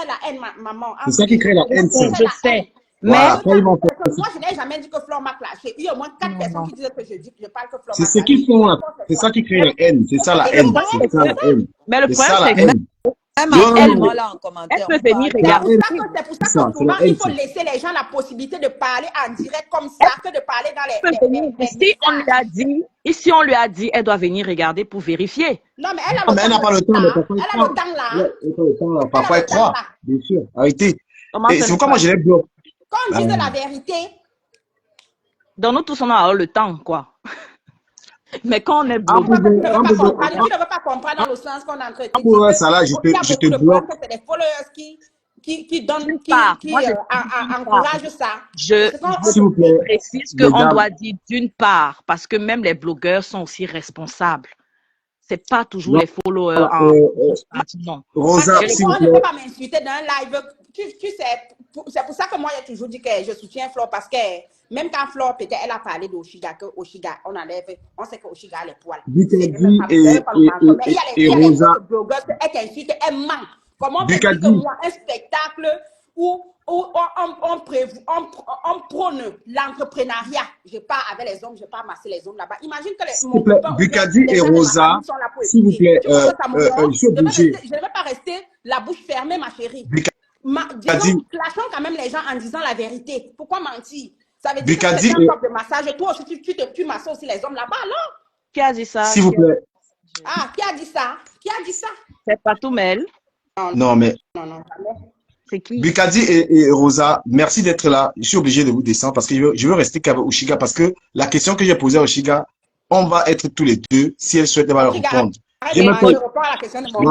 la haine, maman. c'est ça qui crée la haine, ça. Je sais. Mais Voilà, quand ils vont faire moi, je n'ai jamais dit que Flore m'a clashé. Il y a au moins 4 personnes qui disaient que je parle que Flore m'a c'est clashé. ce qu'ils font là. C'est ça qui crée la haine. C'est ça la haine. C'est ça la haine. Mais le C'est ça problème, la c'est que haine. Même Non, non, elle, non. là, en commentaire. elle peut venir C'est regarder. pour ça que souvent, il faut laisser les gens la possibilité de parler en direct comme ça, que de parler dans les Si on lui a dit, ici on lui a dit, elle doit venir regarder pour vérifier. Non, mais elle a Non, mais elle n'a pas le temps. Mais parfois, elle a le temps là. elle n'a pas le temps là. Parfois, elle croit. Bien sûr. Arrêtez. Comment Et ça c'est ne pourquoi moi, pas? je les bloque. Quand on dit la vérité, Donc nous tous on a le temps, quoi. Mais quand on est tu bloqué, ne veux pas comprendre dans le sens qu'on est en train de dire. Ouais, ça là, je te bloque. C'est les followers qui donnent, Moi, encouragent ça. S'il vous plaît, précise qu'on doit dire d'une part, parce que même les blogueurs sont aussi responsables. C'est pas toujours les followers non. Rosa, s'il vous On ne plaît. peut pas m'insulter dans un live. Tu sais, c'est pour ça que moi, j'ai toujours dit que je soutiens Flore parce que même quand Flore, peut-être, elle a parlé d'Oshiga, que Oshiga, on sait que Oshiga a les poils. Bukadi et Rosa. Rosa. Elle t'insulte, elle ment. Comment on peut dire Bukadi. que moi, un spectacle où on prône l'entrepreneuriat. Je pars avec les hommes, je pars masser les hommes là-bas. Imagine que S'il vous plaît, Bukadi et Rosa, s'il vous plaît, je suis obligé. Je ne vais pas rester la bouche fermée, ma chérie. Bukadi. Clashons quand même les gens en disant la vérité. Pourquoi mentir? Ça veut dire Bukadi que c'est un top de massage. Toi aussi, tu masses aussi les hommes là-bas, alors? Qui a dit ça? S'il vous plaît. Ah, qui a dit ça? Qui a dit ça? C'est pas tout Mel. Non, mais Non, jamais. C'est qui? Bukadi et Rosa, merci d'être là. Je suis obligé de vous descendre parce que je veux rester qu'avec Oshiga parce que la question que j'ai posée à Oshiga, on va être tous les deux. Si elle souhaite, elle va répondre. Je réponds à la question de mon